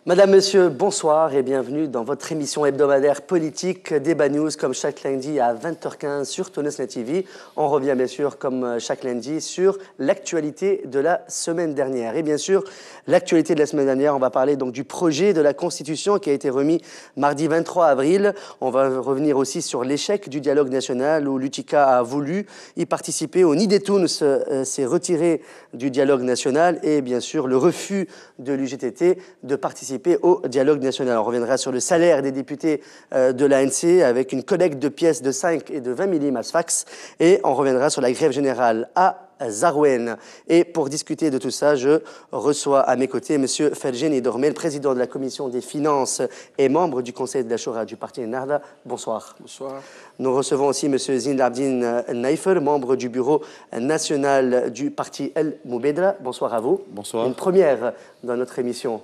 Madame, Monsieur, bonsoir et bienvenue dans votre émission hebdomadaire politique Débat News, comme chaque lundi à 20h15 sur Tonesnet TV. On revient bien sûr, comme chaque lundi, sur l'actualité de la semaine dernière. Et bien sûr, l'actualité de la semaine dernière, on va parler donc du projet de la Constitution qui a été remis mardi 23 avril. On va revenir aussi sur l'échec du dialogue national où l'UTICA a voulu y participer, où Nidetoun s'est retiré du dialogue national et bien sûr le refus de l'UGTT de participer au dialogue national. On reviendra sur le salaire des députés de l'ANC avec une collecte de pièces de 5 et de 20 millim à Sfax et on reviendra sur la grève générale à Zarouen. Et pour discuter de tout ça, je reçois à mes côtés M. Ferjeni Dormel, président de la commission des finances et membre du conseil de la Shura du parti Ennahda. Bonsoir. Bonsoir. Nous recevons aussi M. Zine Abdine Naifer, membre du bureau national du parti El Moubedra. Bonsoir à vous. Bonsoir. Une première dans notre émission.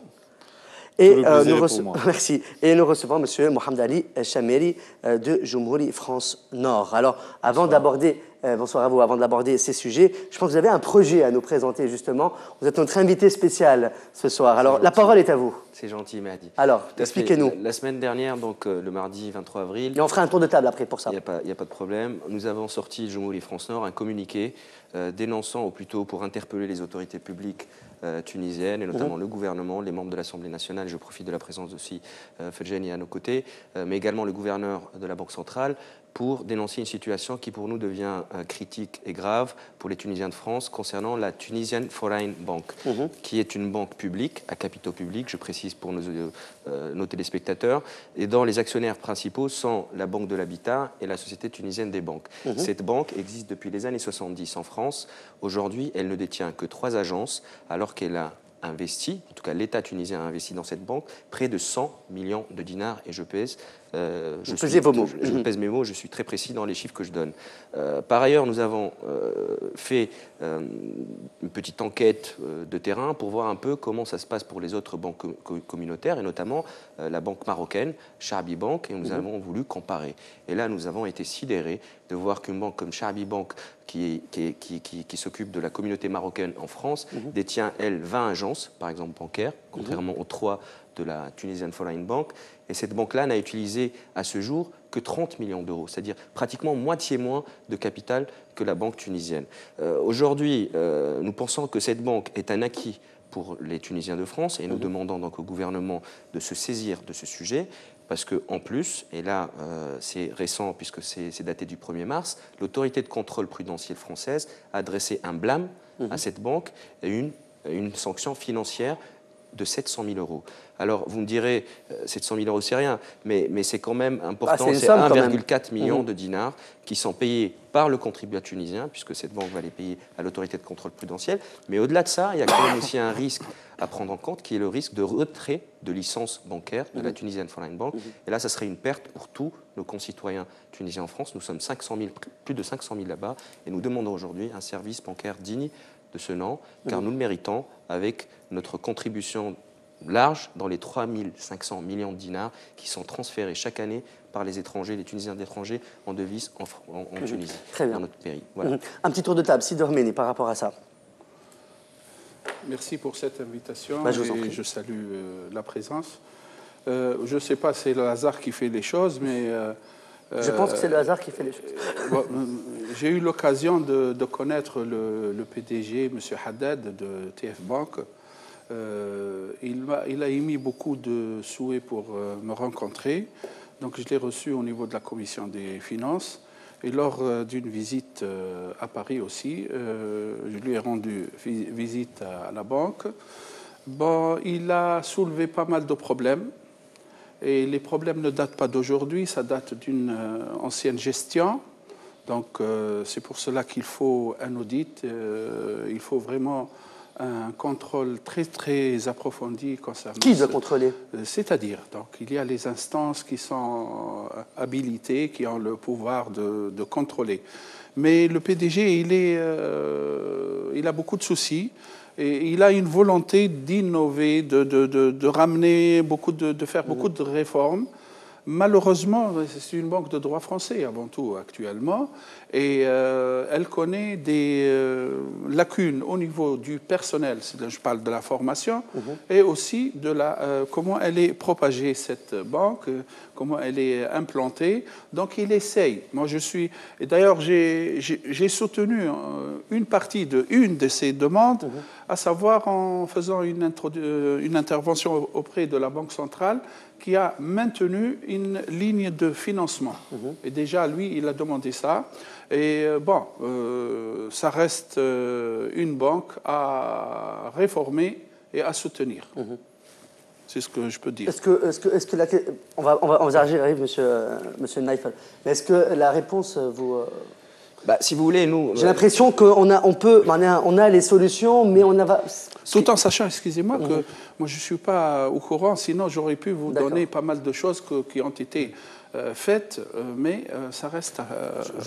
Et merci. Et nous recevons M. Mohamed Ali Chameri de Jumhouri France Nord. Alors, avant d'aborder, bonsoir à vous, avant d'aborder ces sujets, je pense que vous avez un projet à nous présenter justement. Vous êtes notre invité spécial ce soir. Alors, la parole est à vous. C'est gentil, Mahdi. Alors, expliquez-nous. La semaine dernière, donc le mardi 23 avril... Et on fera un tour de table après pour ça. Il n'y a pas de problème. Nous avons sorti, Jumhouri France Nord, un communiqué dénonçant, ou plutôt pour interpeller les autorités publiques tunisiennes, et notamment le gouvernement, les membres de l'Assemblée nationale. Je profite de la présence aussi Ferjeni à nos côtés, mais également le gouverneur de la Banque centrale, pour dénoncer une situation qui pour nous devient critique et grave pour les Tunisiens de France concernant la Tunisian Foreign Bank, qui est une banque publique, à capitaux publics, je précise pour nos téléspectateurs, et dont les actionnaires principaux sont la Banque de l'Habitat et la Société tunisienne des banques. Cette banque existe depuis les années 70 en France. Aujourd'hui, elle ne détient que 3 agences, alors qu'elle a investi, en tout cas l'État tunisien a investi dans cette banque, près de 100 millions de dinars, et je pèse. Je pèse mes mots, je suis très précis dans les chiffres que je donne. Par ailleurs, nous avons fait une petite enquête de terrain pour voir un peu comment ça se passe pour les autres banques communautaires, et notamment la banque marocaine, Charbi Bank, et nous avons voulu comparer. Et là, nous avons été sidérés de voir qu'une banque comme Charbi Bank, qui s'occupe de la communauté marocaine en France, détient, elle, 20 agences, par exemple bancaires, contrairement aux 3 de la Tunisian Foreign Bank. Et cette banque-là n'a utilisé à ce jour que 30 millions d'euros, c'est-à-dire pratiquement moitié moins de capital que la banque tunisienne. Aujourd'hui, nous pensons que cette banque est un acquis pour les Tunisiens de France, et nous demandons donc au gouvernement de se saisir de ce sujet, parce qu'en plus, et là c'est récent puisque c'est daté du 1er mars, l'autorité de contrôle prudentiel française a adressé un blâme à cette banque et une sanction financière de 700 000 euros. Alors, vous me direz, 700 000 euros, c'est rien, mais c'est quand même important. C'est 1,4 million de dinars qui sont payés par le contribuable tunisien, puisque cette banque va les payer à l'autorité de contrôle prudentiel. Mais au-delà de ça, il y a quand même aussi un risque à prendre en compte, qui est le risque de retrait de licence bancaire de la Tunisian Foreign Bank. Et là, ça serait une perte pour tous nos concitoyens tunisiens en France. Nous sommes plus de 500 000 là-bas, et nous demandons aujourd'hui un service bancaire digne de ce nom, car nous le méritons avec notre contribution large dans les 3 500 millions de dinars qui sont transférés chaque année par les étrangers, les Tunisiens d'étrangers en devises en Tunisie, dans notre pays. Voilà. Un petit tour de table, Sidi Dormeni, par rapport à ça. Merci pour cette invitation, je salue la présence. Je ne sais pas, c'est le hasard qui fait les choses, mais... je pense que c'est le hasard qui fait les choses. J'ai eu l'occasion de connaître le PDG, M. Haddad, de TF Bank. Il a émis beaucoup de souhaits pour me rencontrer. Donc je l'ai reçu au niveau de la commission des finances. Et lors d'une visite à Paris aussi, je lui ai rendu visite à la banque. Bon, il a soulevé pas mal de problèmes. Et les problèmes ne datent pas d'aujourd'hui, ça date d'une ancienne gestion. Donc c'est pour cela qu'il faut un audit, il faut vraiment un contrôle très très approfondi concernant... Qui doit contrôler? C'est-à-dire, donc il y a les instances qui sont habilitées, qui ont le pouvoir de contrôler. Mais le PDG, il a beaucoup de soucis. Et il a une volonté d'innover, de ramener de faire beaucoup de réformes. Malheureusement, c'est une banque de droit français avant tout actuellement, et elle connaît des lacunes au niveau du personnel, je parle de la formation, et aussi de comment elle est propagée, cette banque, comment elle est implantée. Donc il essaye. Moi je suis, et d'ailleurs j'ai soutenu une partie une de ces demandes, à savoir en faisant une intervention auprès de la Banque centrale, qui a maintenu une ligne de financement. Et déjà, lui, il a demandé ça. Et bon, ça reste une banque à réformer et à soutenir. C'est ce que je peux dire. On va arriver, monsieur Naïfal. Mais est-ce que la réponse vous... Si vous voulez, nous... J'ai l'impression qu'on a les solutions, mais on a... Tout en sachant, excusez-moi, que moi je ne suis pas au courant, sinon j'aurais pu vous donner pas mal de choses qui ont été faites, mais ça reste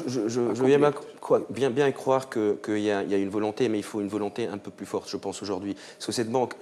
Je veux bien y croire qu'il y a une volonté, mais il faut une volonté un peu plus forte, je pense, aujourd'hui. Parce que cette banque,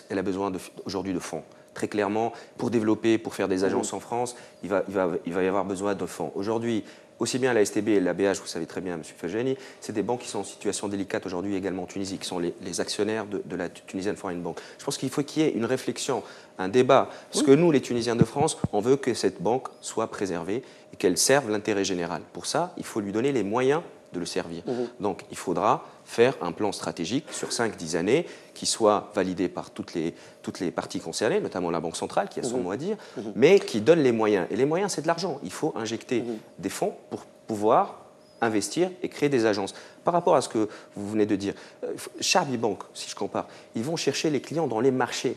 elle a besoin aujourd'hui de fonds. Très clairement, pour développer, pour faire des agences en France, il va y avoir besoin de fonds. Aujourd'hui, aussi bien la STB et la BH, vous savez très bien, M. Fajani, c'est des banques qui sont en situation délicate aujourd'hui également en Tunisie, qui sont les actionnaires de la Tunisian Foreign Bank. Je pense qu'il faut qu'il y ait une réflexion, un débat, parce que nous, les Tunisiens de France, on veut que cette banque soit préservée et qu'elle serve l'intérêt général. Pour ça, il faut lui donner les moyens de le servir. Donc, il faudra faire un plan stratégique sur 5-10 années qui soit validé par toutes les parties concernées, notamment la Banque centrale qui a son mot à dire, mais qui donne les moyens. Et les moyens, c'est de l'argent. Il faut injecter des fonds pour pouvoir investir et créer des agences. Par rapport à ce que vous venez de dire, Charbi Bank, si je compare, ils vont chercher les clients dans les marchés.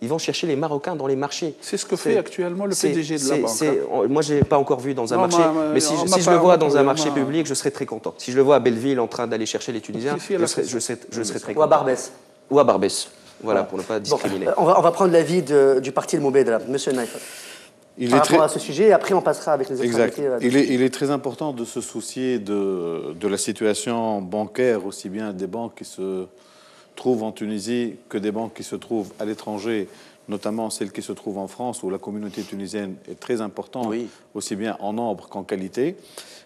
Ils vont chercher les Marocains dans les marchés. C'est ce que fait actuellement le PDG de la banque. Moi, je ne l'ai pas encore vu dans un marché, mais si je le vois dans un marché public, je serais très content. Si je le vois à Belleville en train d'aller chercher les Tunisiens, je serais très content. Ou à Barbès. Ou à Barbès, voilà, pour ne pas discriminer. Bon, on va prendre l'avis du parti El Moubedra, monsieur Naïfal. Par rapport à ce sujet, et après on passera avec les autres invités. Il est très important de se soucier de la situation bancaire, aussi bien des banques qui se trouvent en Tunisie que des banques qui se trouvent à l'étranger, notamment celles qui se trouvent en France, où la communauté tunisienne est très importante, aussi bien en nombre qu'en qualité.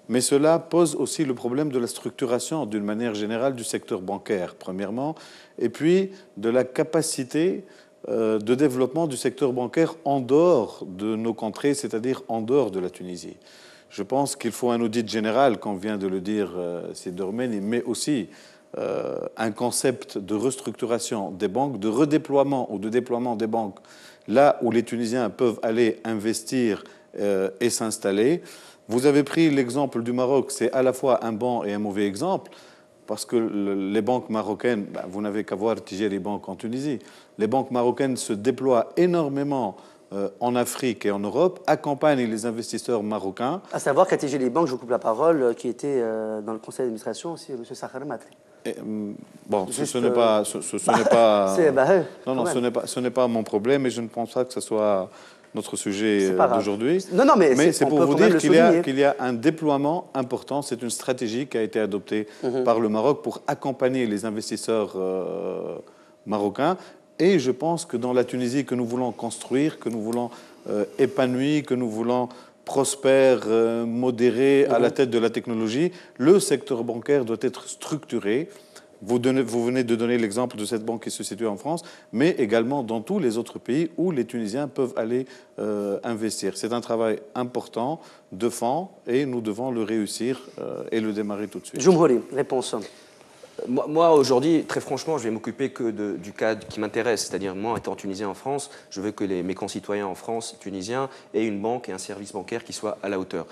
Mais cela pose aussi le problème de la structuration, d'une manière générale, du secteur bancaire, premièrement, et puis de la capacité de développement du secteur bancaire en dehors de nos contrées, c'est-à-dire en dehors de la Tunisie. Je pense qu'il faut un audit général, comme vient de le dire Sidormeni, mais aussi un concept de restructuration des banques, de redéploiement ou de déploiement des banques là où les Tunisiens peuvent aller investir et s'installer. Vous avez pris l'exemple du Maroc, c'est à la fois un bon et un mauvais exemple, parce que les banques marocaines, vous n'avez qu'à voir Tijeri Bank en Tunisie, les banques marocaines se déploient énormément en Afrique et en Europe, accompagnent les investisseurs marocains. À savoir qu'à Tijeri Bank, je vous coupe la parole, qui était dans le conseil d'administration aussi, M. Sakhar Matri. Bon, ce n'est pas... ce n'est pas mon problème et je ne pense pas que ce soit notre sujet d'aujourd'hui. Non, mais c'est pour vous dire qu'il y a un déploiement important. C'est une stratégie qui a été adoptée par le Maroc pour accompagner les investisseurs marocains. Et je pense que dans la Tunisie que nous voulons construire, que nous voulons épanouir, que nous voulons prospère, modéré, à la tête de la technologie, le secteur bancaire doit être structuré. Vous venez de donner l'exemple de cette banque qui se situe en France, mais également dans tous les autres pays où les Tunisiens peuvent aller investir. C'est un travail important de fond et nous devons le réussir et le démarrer tout de suite. Jumhuri, réponse. Moi, aujourd'hui, très franchement, je vais m'occuper que du cas qui m'intéresse. C'est-à-dire, moi, étant Tunisien en France, je veux que mes concitoyens en France, Tunisiens, aient une banque et un service bancaire qui soit à la hauteur.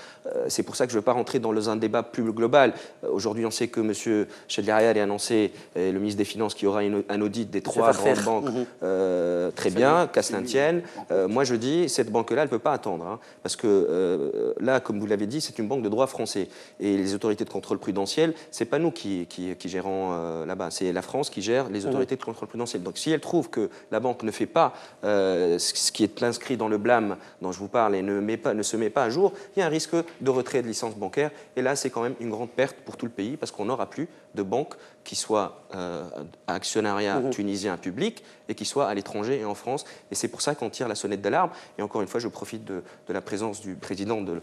C'est pour ça que je ne veux pas rentrer dans un débat plus global. Aujourd'hui, on sait que M. Chedjariari a annoncé, le ministre des Finances, qu'il y aura un audit des 3 grandes banques. Très bien, qu'à cela tienne. Moi, je dis, cette banque-là, elle ne peut pas attendre. Hein, parce que là, comme vous l'avez dit, c'est une banque de droit français. Et les autorités de contrôle prudentiel, ce n'est pas nous qui gérons là-bas. C'est la France qui gère les autorités de contrôle prudentiel. Donc si elle trouve que la banque ne fait pas ce qui est inscrit dans le blâme dont je vous parle et ne se met pas à jour, il y a un risque de retrait de licence bancaire. Et là, c'est quand même une grande perte pour tout le pays parce qu'on n'aura plus de banque qui soit actionnariat tunisien public et qui soit à l'étranger et en France. Et c'est pour ça qu'on tire la sonnette d'alarme. Et encore une fois, je profite de la présence du président de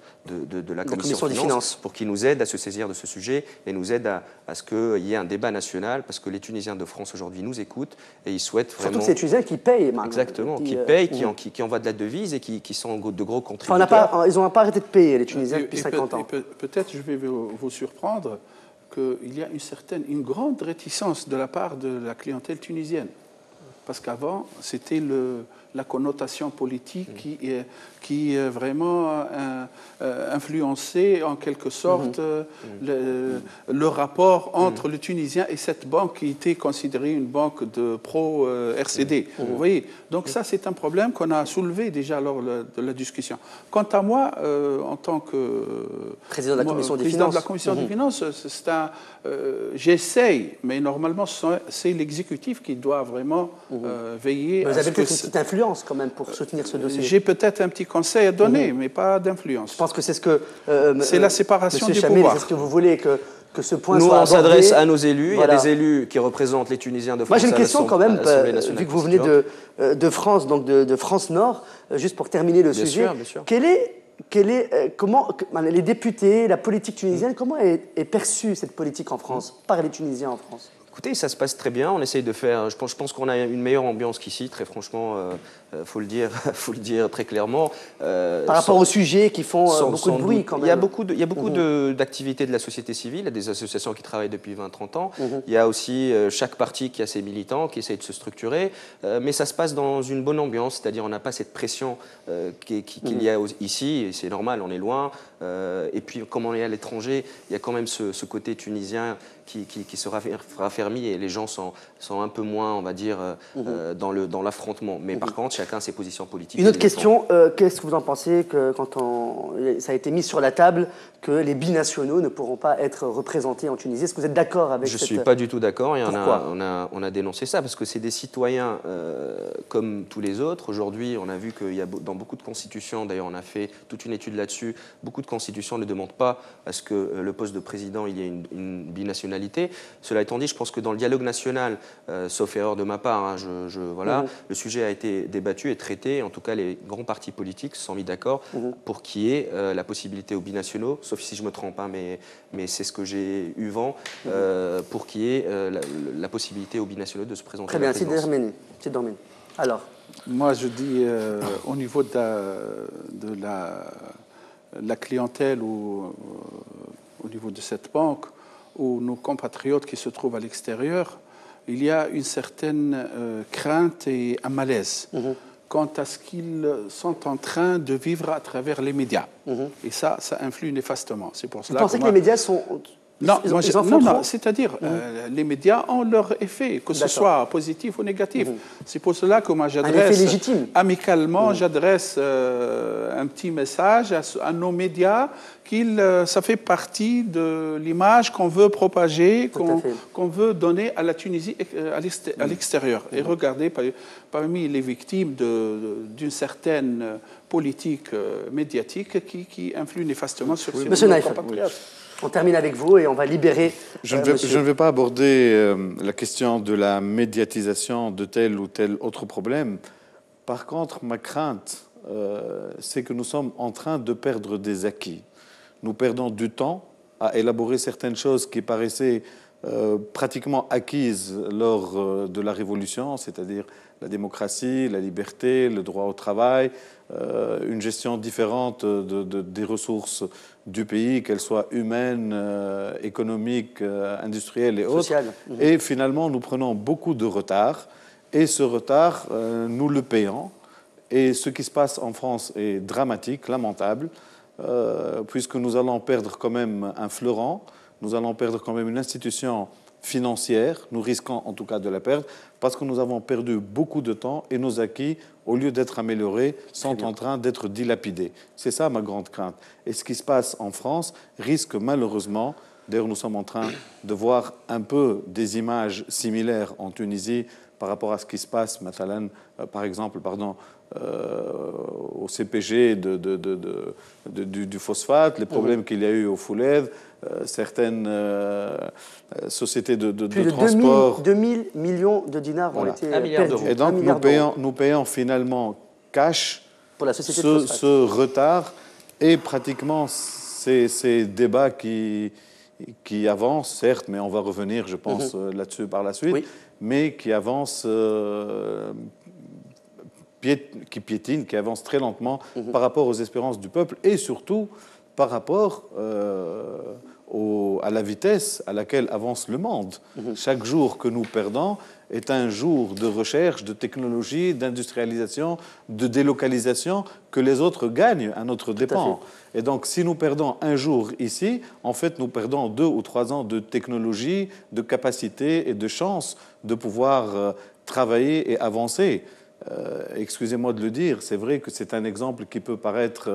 la Commission des Finances pour qu'il nous aide à se saisir de ce sujet et nous aide à ce qu'il y ait un débat national, parce que les Tunisiens de France aujourd'hui nous écoutent et ils souhaitent vraiment... Surtout que c'est les Tunisiens qui payent. Exactement, qui payent, qui envoient de la devise et qui sont de gros contributeurs. Enfin, ils n'ont pas arrêté de payer, les Tunisiens, depuis 50 ans. Peut-être je vais vous surprendre qu'il y a une grande réticence de la part de la clientèle tunisienne. Parce qu'avant, c'était la connotation politique qui vraiment influençait en quelque sorte le rapport entre le Tunisien et cette banque qui était considérée une banque de pro-RCD. Vous voyez? Donc ça, c'est un problème qu'on a soulevé déjà lors de la discussion. Quant à moi, en tant que président de la Commission des Finances, j'essaye, mais normalement, c'est l'exécutif qui doit vraiment veiller à ce que... Vous avez peut-être une petite influence quand même pour soutenir ce dossier. J'ai peut-être un petit conseil à donner, mais pas d'influence. Je pense que c'est ce que... c'est la séparation des pouvoirs. C'est ce que vous voulez que ce point soit abordé. Nous, on s'adresse à nos élus. Voilà. Il y a des élus qui représentent les Tunisiens de France. Moi, j'ai une question quand même, vu que vous venez de France, donc de France Nord, juste pour terminer le sujet. Bien sûr. Comment les députés, la politique tunisienne, comment est perçue cette politique en France, par les Tunisiens en France? Écoutez, ça se passe très bien. On essaye de faire. Je pense qu'on a une meilleure ambiance qu'ici, très franchement. Faut le dire très clairement. Par rapport aux sujets qui font beaucoup de bruit quand même. Il y a beaucoup d'activités de la société civile, il y a des associations qui travaillent depuis 20-30 ans. Il y a aussi chaque parti qui a ses militants, qui essayent de se structurer. Mais ça se passe dans une bonne ambiance, c'est-à-dire on n'a pas cette pression qu'il y a ici, et c'est normal, on est loin. Et puis comme on est à l'étranger, il y a quand même ce côté tunisien qui se raffermit et les gens sont un peu moins, on va dire, dans l'affrontement. Mais par contre, chacun a ses positions politiques. Une autre question, qu'est-ce que vous en pensez que quand ça a été mis sur la table que les binationaux ne pourront pas être représentés en Tunisie? Est-ce que vous êtes d'accord avec ça? Je ne suis pas du tout d'accord et Pourquoi on a dénoncé ça parce que c'est des citoyens comme tous les autres. Aujourd'hui, on a vu qu'il y a dans beaucoup de constitutions, d'ailleurs on a fait toute une étude là-dessus, beaucoup de constitutions ne demandent pas à ce que le poste de président il y ait une binationalité. Cela étant dit, je pense que dans le dialogue national, sauf erreur de ma part, voilà, le sujet a été débattu et traité. En tout cas, les grands partis politiques se sont mis d'accord pour qu'il y ait la possibilité aux binationaux, sauf si je me trompe, hein, mais c'est ce que j'ai eu vent, pour qu'il y ait la possibilité aux binationaux de se présenter. Très bien, c'est Dormine. Alors, moi, je dis au niveau de la clientèle ou au niveau de cette banque, ou nos compatriotes qui se trouvent à l'extérieur, il y a une certaine crainte et un malaise quant à ce qu'ils sont en train de vivre à travers les médias. Et ça influe néfastement. C'est pour cela vous pensez que les médias sont... Non, c'est-à-dire les médias ont leur effet, que ce soit positif ou négatif. C'est pour cela que moi j'adresse amicalement, j'adresse un petit message à nos médias ça fait partie de l'image qu'on veut propager, qu'on veut donner à la Tunisie à l'extérieur. Et regardez, parmi les victimes d'une certaine politique médiatique qui influe néfastement sur ces compatriotes. On termine avec vous et on va libérer... Je ne vais pas aborder la question de la médiatisation de tel ou tel autre problème. Par contre, ma crainte, c'est que nous sommes en train de perdre des acquis. Nous perdons du temps à élaborer certaines choses qui paraissaient pratiquement acquises lors de la Révolution, c'est-à-dire la démocratie, la liberté, le droit au travail, une gestion différente des ressources du pays, qu'elles soient humaines, économiques, industrielles et autres. Sociales. Et finalement, nous prenons beaucoup de retard. Et ce retard, nous le payons. Et ce qui se passe en France est dramatique, lamentable, puisque nous allons perdre quand même un fleuron, nous allons perdre quand même une institution financière, nous risquons en tout cas de la perdre, parce que nous avons perdu beaucoup de temps et nos acquis, au lieu d'être améliorés, sont en train d'être dilapidés. C'est ça ma grande crainte. Et ce qui se passe en France risque malheureusement, d'ailleurs nous sommes en train de voir un peu des images similaires en Tunisie, par rapport à ce qui se passe, par exemple, au CPG du phosphate, les problèmes qu'il y a eu au Fouled, certaines sociétés de transport. 2000 millions de dinars ont été perdus. Et donc nous payons finalement cash pour la société de phosphate. Ce retard et pratiquement ces débats qui avancent, certes, mais on va revenir, je pense, là-dessus par la suite, mais qui avancent, qui piétinent, qui avancent très lentement par rapport aux espérances du peuple et surtout par rapport à la vitesse à laquelle avance le monde. Chaque jour que nous perdons est un jour de recherche, de technologie, d'industrialisation, de délocalisation que les autres gagnent à notre dépens. Et donc, si nous perdons un jour ici, en fait, nous perdons 2 ou 3 ans de technologie, de capacité et de chance de pouvoir travailler et avancer. Excusez-moi de le dire, c'est vrai que c'est un exemple qui peut paraître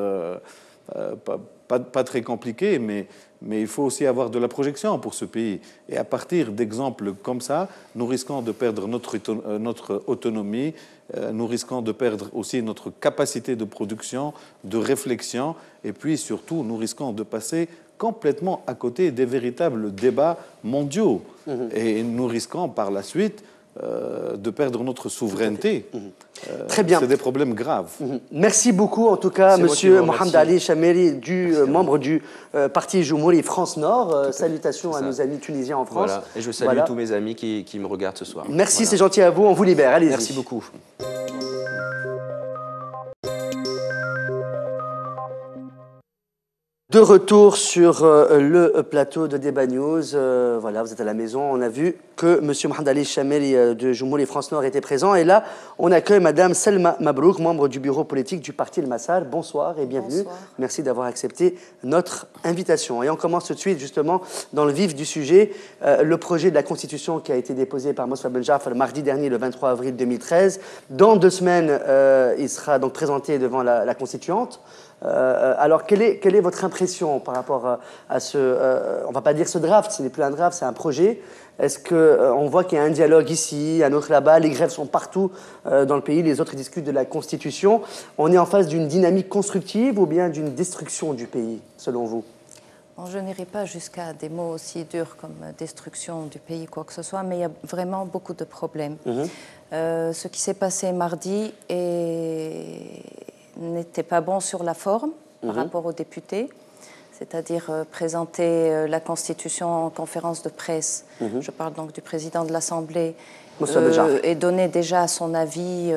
pas très compliqué, mais il faut aussi avoir de la projection pour ce pays. Et à partir d'exemples comme ça, nous risquons de perdre notre autonomie, nous risquons de perdre aussi notre capacité de production, de réflexion, et puis surtout, nous risquons de passer complètement à côté des véritables débats mondiaux. Et nous risquons par la suite de perdre notre souveraineté. Très bien. C'est des problèmes graves. Merci beaucoup, en tout cas, Monsieur Mohamed Ali Chameri, membre du parti Joumouri France Nord. Salutations à nos amis tunisiens en France. Voilà. Et je salue tous mes amis qui me regardent ce soir. Merci, c'est gentil à vous. On vous libère. Allez-y. Merci beaucoup. De retour sur le plateau de Débat News. Voilà, vous êtes à la maison. On a vu que M. Mohamed Ali Chameri de Joumouri France Nord était présent. Et là, on accueille Mme Selma Mabrouk, membre du bureau politique du parti El Massar. Bonsoir et bienvenue. Bonsoir. Merci d'avoir accepté notre invitation. Et on commence tout de suite, justement, dans le vif du sujet. Le projet de la Constitution qui a été déposé par Mosfa Ben Jafar mardi dernier, le 23 avril 2013. Dans 2 semaines, il sera donc présenté devant la Constituante. Alors, quelle est votre impression par rapport à ce... on ne va pas dire ce draft, ce n'est plus un draft, c'est un projet. Est-ce qu'on voit qu'il y a un dialogue ici, un autre là-bas, les grèves sont partout dans le pays, les autres discutent de la Constitution. On est en face d'une dynamique constructive ou bien d'une destruction du pays, selon vous? Bon, je n'irai pas jusqu'à des mots aussi durs comme destruction du pays, quoi que ce soit, mais il y a vraiment beaucoup de problèmes. Ce qui s'est passé mardi n'était pas bon sur la forme par rapport aux députés, c'est-à-dire présenter la Constitution en conférence de presse, je parle donc du président de l'Assemblée, et donner déjà son avis,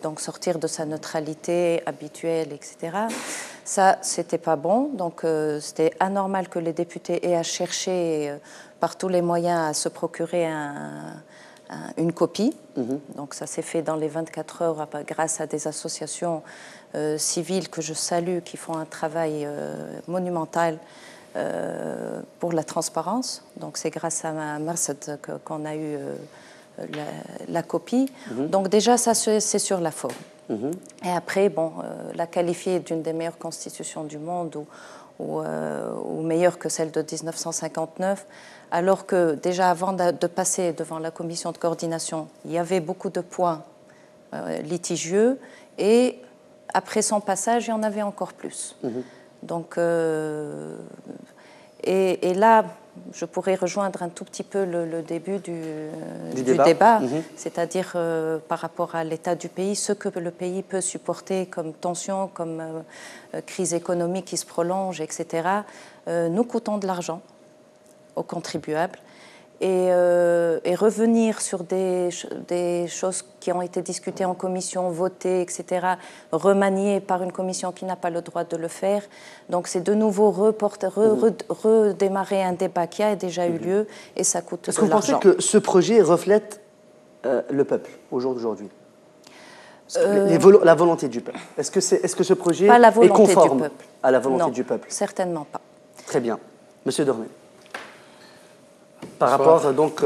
donc sortir de sa neutralité habituelle, etc. Ça, c'était pas bon, donc c'était anormal que les députés aient à chercher par tous les moyens à se procurer une copie. Donc ça s'est fait dans les 24 heures grâce à des associations civiles que je salue, qui font un travail monumental pour la transparence. Donc c'est grâce à Marsad qu'on a eu la copie. Donc déjà, ça c'est sur la forme. Et après, bon, la qualifier d'une des meilleures constitutions du monde ou meilleure que celle de 1959, alors que déjà avant de passer devant la commission de coordination, il y avait beaucoup de points litigieux, et après son passage, il y en avait encore plus. Donc, et là, je pourrais rejoindre un tout petit peu le début du débat, c'est-à-dire par rapport à l'état du pays, ce que le pays peut supporter comme tension, comme crise économique qui se prolonge, etc. Nous coûtons de l'argent aux contribuables, et revenir sur des choses qui ont été discutées en commission, votées, etc., remaniées par une commission qui n'a pas le droit de le faire. Donc c'est de nouveau redémarrer un débat qui a déjà eu lieu, et ça coûte de l'argent. Est-ce que vous pensez que ce projet reflète le peuple au jour d'aujourd'hui, la volonté du peuple? Est-ce que ce projet est conforme à la volonté du peuple? Certainement pas. Très bien. Monsieur Dormé. Par rapport donc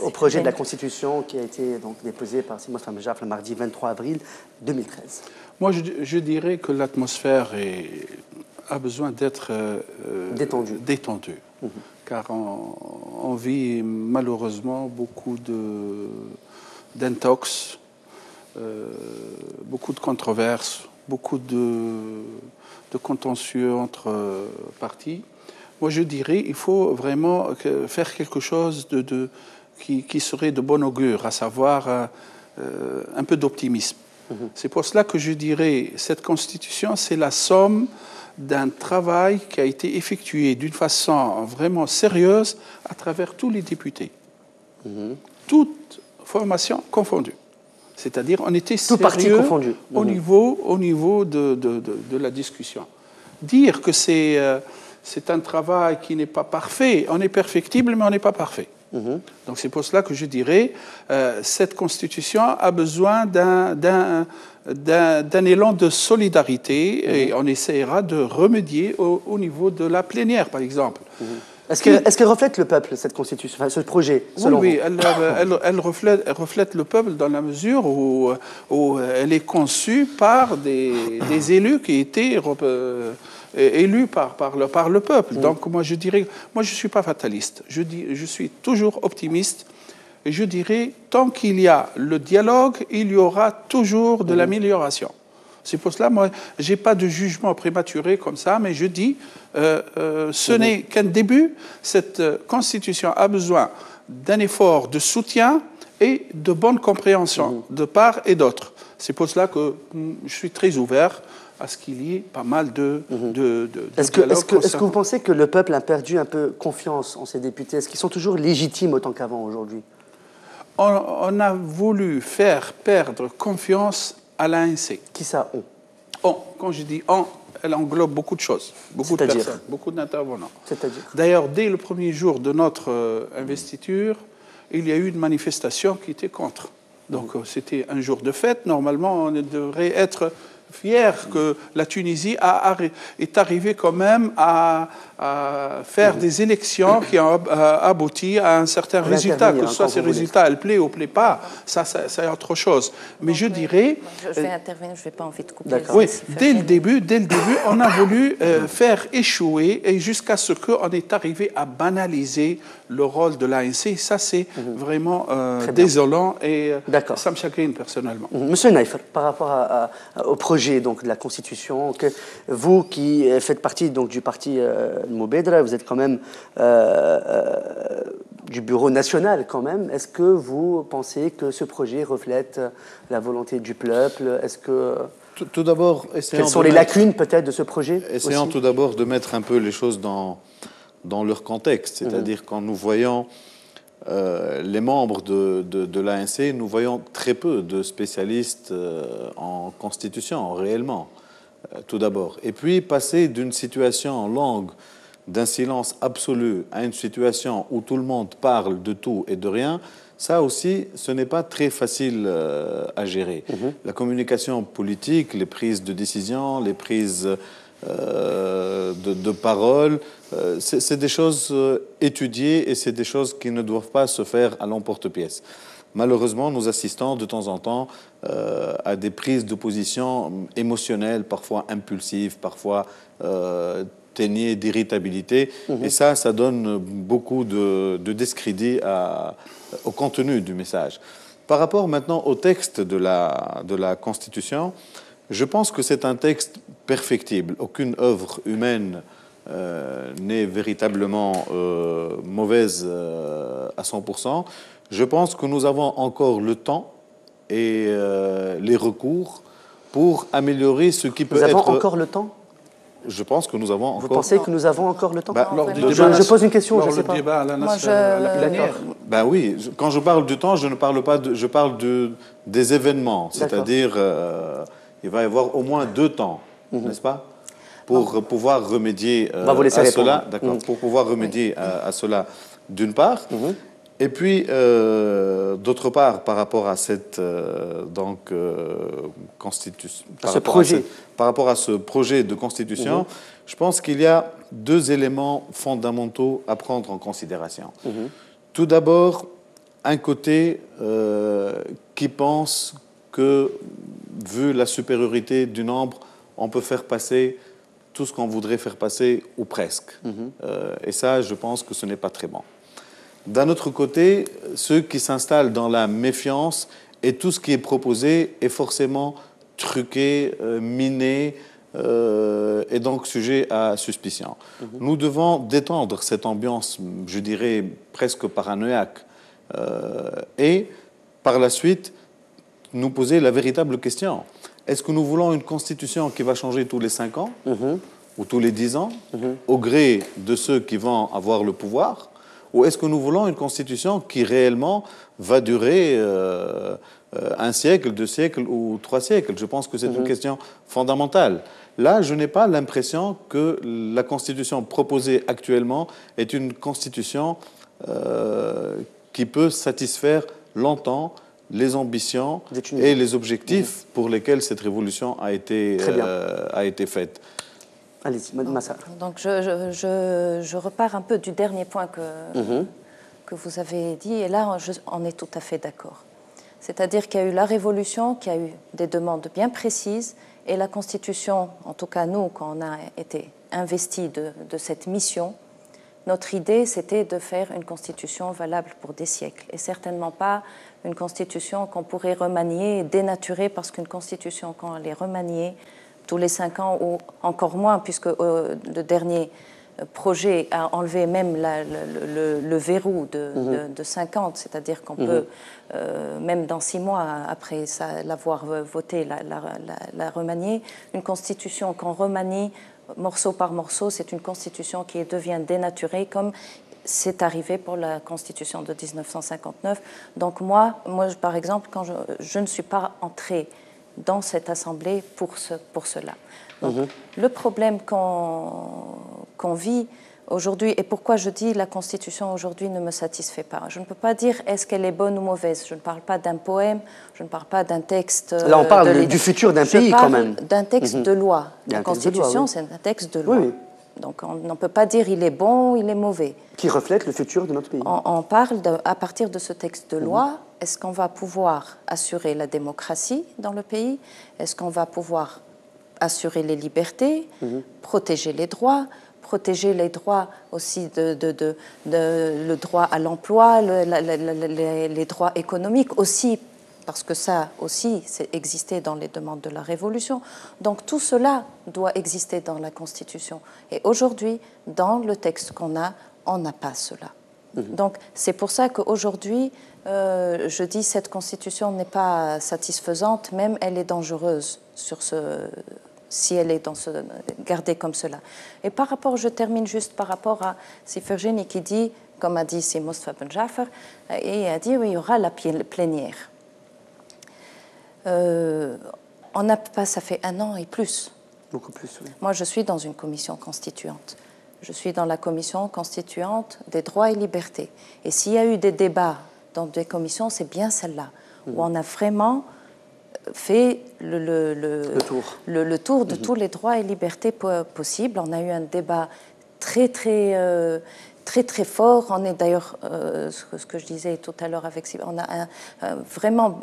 au projet de la Constitution qui a été donc déposé par Mosfa Ben Jafar le mardi 23 avril 2013. Moi, je dirais que l'atmosphère a besoin d'être détendue. Car on vit malheureusement beaucoup d'intox, beaucoup de controverses, beaucoup de contentieux entre partis. Moi, je dirais qu'il faut vraiment faire quelque chose qui serait de bon augure, à savoir un peu d'optimisme. C'est pour cela que je dirais cette Constitution, c'est la somme d'un travail qui a été effectué d'une façon vraiment sérieuse à travers tous les députés. Toutes formations confondues. C'est-à-dire, on était sérieux au niveau de la discussion. Dire que c'est un travail qui n'est pas parfait, on est perfectible, mais on n'est pas parfait. Donc c'est pour cela que je dirais cette Constitution a besoin d'un élan de solidarité et on essaiera de remédier au niveau de la plénière, par exemple. Est-ce qu'elle reflète le peuple, cette Constitution, enfin, ce projet, selon vous? Oui, elle reflète le peuple dans la mesure où elle est conçue par des élus qui étaient élus par le peuple. Donc moi je dirais, moi je ne suis pas fataliste, je suis toujours optimiste et je dirais tant qu'il y a le dialogue, il y aura toujours de l'amélioration. C'est pour cela, moi, je n'ai pas de jugement prématuré comme ça, mais je dis, ce n'est qu'un début. Cette Constitution a besoin d'un effort de soutien et de bonne compréhension de part et d'autre. C'est pour cela que je suis très ouvert à ce qu'il y ait pas mal de Est-ce que vous pensez que le peuple a perdu un peu confiance en ses députés? Est-ce qu'ils sont toujours légitimes autant qu'avant aujourd'hui? On a voulu faire perdre confiance à l'ANC. Qui ça, on? On, quand je dis on, elle englobe beaucoup de choses, beaucoup de personnes, beaucoup d'intervenants. C'est-à-dire? D'ailleurs, dès le premier jour de notre investiture, il y a eu une manifestation qui était contre. Donc c'était un jour de fête. Normalement, on devrait être fier que la Tunisie est arrivée quand même à faire des élections qui ont abouti à un certain résultat. Que ce soit ces résultats, elle plaît ou ne plaît pas, ça c'est autre chose. Mais je dirais... Je vais intervenir, je n'ai pas envie de couper. Oui, dès le début, on a voulu faire échouer et jusqu'à ce qu'on est arrivé à banaliser le rôle de l'ANC. Ça, c'est vraiment désolant et ça me chagrine personnellement. Monsieur Naïfer, par rapport au projet donc, de la Constitution, que vous qui faites partie donc, du parti Moubedra, vous êtes quand même du bureau national quand même. Est-ce que vous pensez que ce projet reflète la volonté du peuple? Est-ce que... Tout d'abord, quelles sont les lacunes peut-être de ce projet? Essayons tout d'abord de mettre un peu les choses dans leur contexte, c'est-à-dire quand nous voyons les membres de l'ANC, nous voyons très peu de spécialistes en constitution, réellement, tout d'abord. Et puis, passer d'une situation longue, d'un silence absolu, à une situation où tout le monde parle de tout et de rien, ça aussi, ce n'est pas très facile à gérer. La communication politique, les prises de décision, les prises de parole, c'est des choses étudiées et c'est des choses qui ne doivent pas se faire à l'emporte-pièce. Malheureusement, nous assistons de temps en temps à des prises de position émotionnelles, parfois impulsives, parfois teignées d'irritabilité. Et ça donne beaucoup de discrédit au contenu du message. Par rapport maintenant au texte de la Constitution, je pense que c'est un texte perfectible. Aucune œuvre humaine n'est véritablement mauvaise à 100%. Je pense que nous avons encore le temps et les recours pour améliorer ce qui peut être... Nous avons encore le temps? Je pense que nous avons encore... Vous pensez que nous avons encore le temps? Je pose une question, je ne sais pas. Débat à la plénière. Ben oui, quand je parle du temps, je ne parle pas je parle des événements, c'est-à-dire il va y avoir au moins 2 temps, n'est-ce pas, pour pouvoir remédier à cela. D'accord. Pour pouvoir remédier à cela, d'une part. Et puis, d'autre part, par rapport à cette constitution, par rapport à ce projet de constitution, je pense qu'il y a 2 éléments fondamentaux à prendre en considération. Tout d'abord, un côté qui pense que, vu la supériorité du nombre, on peut faire passer tout ce qu'on voudrait faire passer, ou presque. Et ça, je pense que ce n'est pas très bon. D'un autre côté, ceux qui s'installent dans la méfiance et tout ce qui est proposé est forcément truqué, miné, et donc sujet à suspicion. Nous devons détendre cette ambiance, je dirais, presque paranoïaque, et par la suite nous poser la véritable question. Est-ce que nous voulons une constitution qui va changer tous les 5 ans ou tous les 10 ans, au gré de ceux qui vont avoir le pouvoir, ou est-ce que nous voulons une constitution qui réellement va durer 1 siècle, 2 siècles ou 3 siècles? Je pense que c'est une question fondamentale. Là, je n'ai pas l'impression que la constitution proposée actuellement est une constitution qui peut satisfaire longtemps les ambitions et les objectifs pour lesquels cette révolution a été faite. Allez-y, Massa. Donc je repars un peu du dernier point que vous avez dit, et là on est tout à fait d'accord. C'est-à-dire qu'il y a eu la révolution, qu'il y a eu des demandes bien précises, et la Constitution, en tout cas nous, quand on a été investis de cette mission, notre idée c'était de faire une Constitution valable pour des siècles, et certainement pas une Constitution qu'on pourrait remanier et dénaturer, parce qu'une Constitution, quand elle est remaniée tous les 5 ans, ou encore moins, puisque le dernier projet a enlevé même le verrou de 50, c'est-à-dire qu'on peut, même dans 6 mois après l'avoir voté, la remanier. Une constitution qu'on remanie morceau par morceau, c'est une constitution qui devient dénaturée, comme c'est arrivé pour la constitution de 1959. Donc moi par exemple, quand je ne suis pas entrée dans cette assemblée pour cela. Donc, le problème qu'on vit aujourd'hui, et pourquoi je dis la Constitution aujourd'hui ne me satisfait pas. Je ne peux pas dire est-ce qu'elle est bonne ou mauvaise. Je ne parle pas d'un poème, je ne parle pas d'un texte. Là, on parle du futur d'un pays quand même. D'un texte de loi. La Constitution, c'est un texte de loi. Oui. Donc on ne peut pas dire il est bon ou il est mauvais. Qui reflète le futur de notre pays. On parle à partir de ce texte de loi, est-ce qu'on va pouvoir assurer la démocratie dans le pays? Est-ce qu'on va pouvoir assurer les libertés, protéger les droits aussi, le droit à l'emploi, les droits économiques aussi, parce que ça aussi, c'est existé dans les demandes de la Révolution. Donc tout cela doit exister dans la Constitution. Et aujourd'hui, dans le texte qu'on a, on n'a pas cela. Donc c'est pour ça qu'aujourd'hui, je dis cette Constitution n'est pas satisfaisante, même elle est dangereuse si elle est gardée comme cela. Et par rapport, je termine juste par rapport à Virginie qui dit, comme a dit c'est Mostafa Ben Jaffer, et a dit oui, il y aura la plénière. On n'a pas, ça fait 1 an et plus. Beaucoup plus, oui. Moi, je suis dans une commission constituante. Je suis dans la commission constituante des droits et libertés. Et s'il y a eu des débats dans des commissions, c'est bien celle-là, où on a vraiment fait le tour de tous les droits et libertés possibles. On a eu un débat très fort. On est d'ailleurs, ce que je disais tout à l'heure avec Sylvain, on a vraiment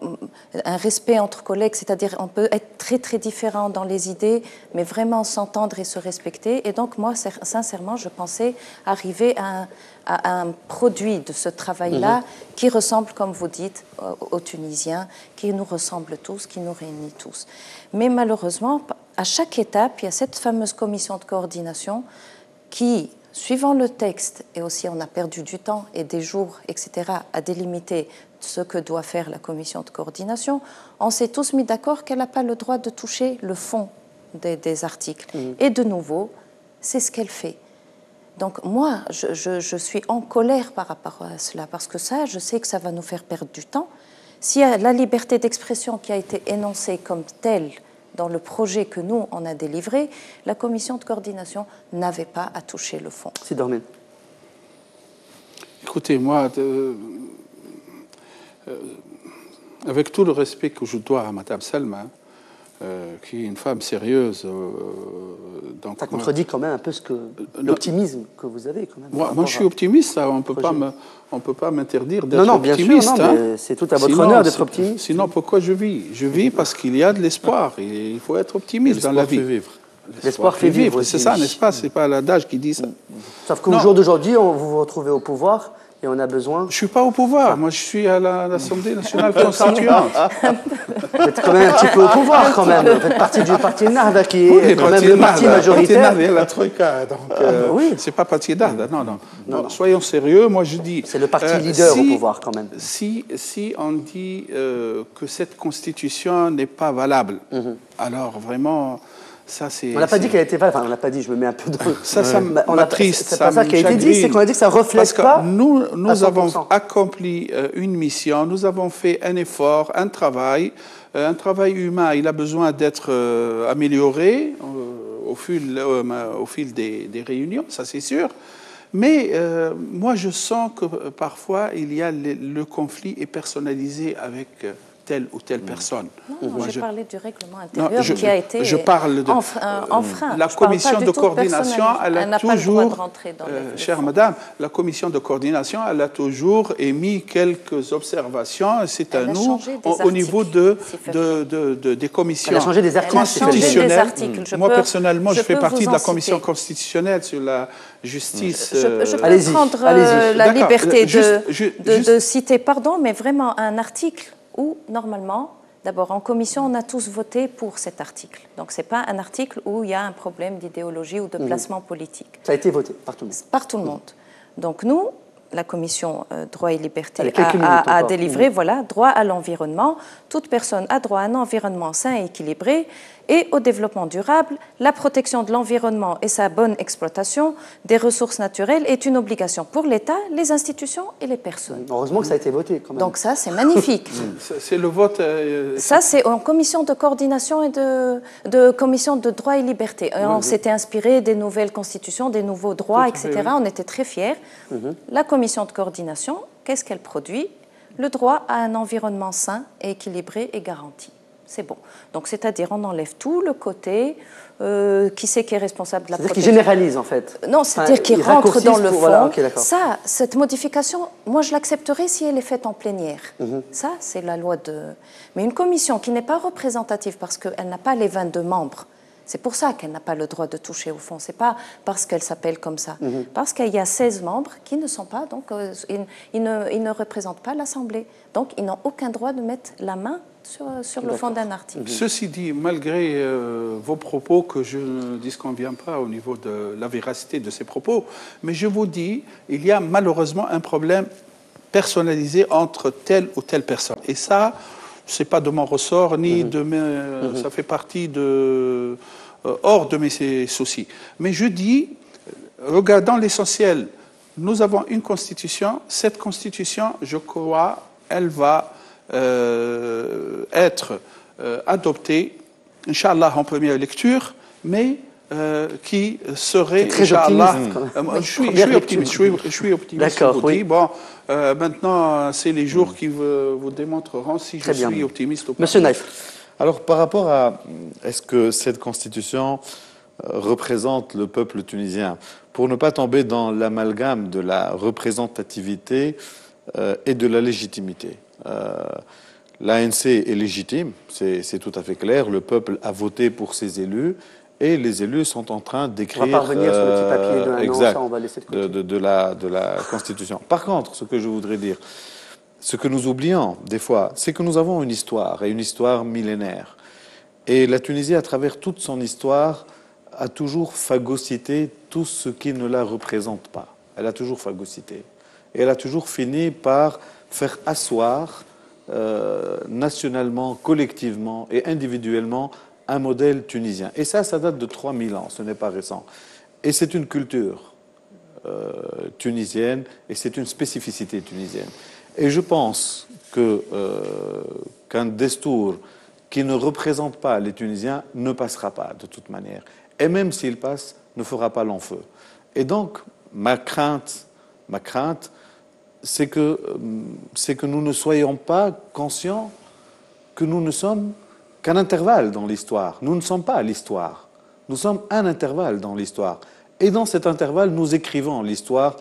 un respect entre collègues, c'est-à-dire on peut être très différents dans les idées, mais vraiment s'entendre et se respecter. Et donc moi, sincèrement, je pensais arriver à un produit de ce travail-là qui ressemble, comme vous dites, aux Tunisiens, qui nous ressemble tous, qui nous réunit tous. Mais malheureusement, à chaque étape, il y a cette fameuse commission de coordination qui, suivant le texte, et aussi on a perdu du temps et des jours, etc., à délimiter ce que doit faire la commission de coordination, on s'est tous mis d'accord qu'elle n'a pas le droit de toucher le fond des articles. Et de nouveau, c'est ce qu'elle fait. Donc moi, je suis en colère par rapport à cela, parce que ça, je sais que ça va nous faire perdre du temps. S'il y a la liberté d'expression qui a été énoncée comme telle dans le projet que nous, on a délivré, la commission de coordination n'avait pas à toucher le fond. C'est Dormel. Écoutez, moi, avec tout le respect que je dois à Mme Salma, qui est une femme sérieuse. Donc ça contredit quand même un peu l'optimisme que vous avez. Quand même, moi je suis optimiste, on ne peut pas m'interdire d'être optimiste. Non, bien sûr, c'est tout à votre honneur d'être optimiste. Sinon, pourquoi je vis? Je vis parce qu'il y a de l'espoir. Et il faut être optimiste dans la vie. L'espoir fait vivre. C'est ça, n'est-ce pas? Ce n'est pas l'adage qui dit ça. Sauf qu'au jour d'aujourd'hui, vous vous retrouvez au pouvoir et et on a besoin... Je ne suis pas au pouvoir, moi je suis à l'Assemblée nationale constituante. Vous êtes quand même un petit peu au pouvoir, quand même. Vous faites partie du parti Nahda, qui est quand même le parti majoritaire. Il y a la Troïka, donc oui. c'est pas parti Nahda, non. Soyons sérieux, moi je dis... C'est le parti leader au pouvoir, quand même. Si on dit que cette constitution n'est pas valable, alors vraiment... Ça, on n'a pas dit qu'elle était valable, enfin on n'a pas dit, je me mets un peu dans... Ça m'attriste, c'est pas ça qui a été dit, c'est qu'on a dit que ça ne reflète pas. Nous avons accompli une mission, nous avons fait un effort, un travail humain, il a besoin d'être amélioré au fil des réunions, ça c'est sûr. Mais moi je sens que parfois il y a le conflit est personnalisé avec telle ou telle personne. Non, j'ai parlé du règlement intérieur qui a été enfreint. La commission de coordination, elle a toujours, chère madame, la commission de coordination, elle a toujours émis quelques observations. C'est à nous, au niveau des commissions elle a changé des articles constitutionnelles. Moi, personnellement, je fais partie de la commission constitutionnelle sur la justice. Je peux prendre la liberté de citer, mais vraiment un article où, normalement, d'abord, en commission, on a tous voté pour cet article. Donc, ce n'est pas un article où il y a un problème d'idéologie ou de placement politique. Ça a été voté par tout le monde. Par tout le monde. Donc, nous, la commission droit et liberté a délivré, droit à l'environnement. Toute personne a droit à un environnement sain et équilibré et au développement durable. La protection de l'environnement et sa bonne exploitation des ressources naturelles est une obligation pour l'État, les institutions et les personnes. Heureusement que ça a été voté, quand même. Donc ça, c'est magnifique. C'est le vote... Ça, c'est en commission de coordination et de commission de droit et liberté. On s'était inspiré des nouvelles constitutions, des nouveaux droits, etc. On était très fiers. La commission de coordination, qu'est-ce qu'elle produit? Le droit à un environnement sain et équilibré et garanti. C'est bon. Donc, c'est-à-dire, on enlève tout le côté qui c'est qui est responsable de la protection. C'est-à-dire qu'il généralise, en fait. Non, c'est-à-dire qu'il rentre dans le fond. Voilà, okay, ça, cette modification, moi, je l'accepterai si elle est faite en plénière. Ça, c'est la loi de... Mais une commission qui n'est pas représentative parce qu'elle n'a pas les 22 membres, c'est pour ça qu'elle n'a pas le droit de toucher au fond. C'est pas parce qu'elle s'appelle comme ça. Parce qu'il y a 16 membres qui ne sont pas, donc ils ne représentent pas l'Assemblée. Donc ils n'ont aucun droit de mettre la main sur le fond d'un article. Ceci dit, malgré vos propos, que je ne disconviens pas au niveau de la véracité de ces propos, mais je vous dis, il y a malheureusement un problème personnalisé entre telle ou telle personne. Et ça, c'est pas de mon ressort, ni de mes... Ça fait partie de... hors de mes soucis. Mais je dis, regardons l'essentiel. Nous avons une constitution. Cette constitution, je crois, elle va être adoptée, Inch'Allah, en première lecture, mais qui serait, Inch'Allah... Je suis optimiste. D'accord, oui. Bon, maintenant, c'est les jours qui vous démontreront si je suis optimiste ou pas. Monsieur Naïf. Alors, par rapport à... Est-ce que cette constitution représente le peuple tunisien? Pour ne pas tomber dans l'amalgame de la représentativité et de la légitimité. L'ANC est légitime, c'est tout à fait clair. Le peuple a voté pour ses élus. Et les élus sont en train d'écrire... On va pas revenir sur le petit papier de un an, ça, on va laisser de côté. De la Constitution. Par contre, ce que je voudrais dire, ce que nous oublions des fois, c'est que nous avons une histoire, et une histoire millénaire. Et la Tunisie, à travers toute son histoire, a toujours phagocyté tout ce qui ne la représente pas. Elle a toujours phagocyté. Et elle a toujours fini par faire asseoir nationalement, collectivement et individuellement un modèle tunisien. Et ça date de 3000 ans, ce n'est pas récent. Et c'est une culture tunisienne et c'est une spécificité tunisienne. Et je pense qu'un destour qui ne représente pas les Tunisiens ne passera pas de toute manière. Et même s'il passe, ne fera pas long feu. Et donc, ma crainte, c'est que nous ne soyons pas conscients que nous ne sommes qu'un intervalle dans l'histoire. Nous ne sommes pas l'histoire. Nous sommes un intervalle dans l'histoire. Et dans cet intervalle, nous écrivons l'histoire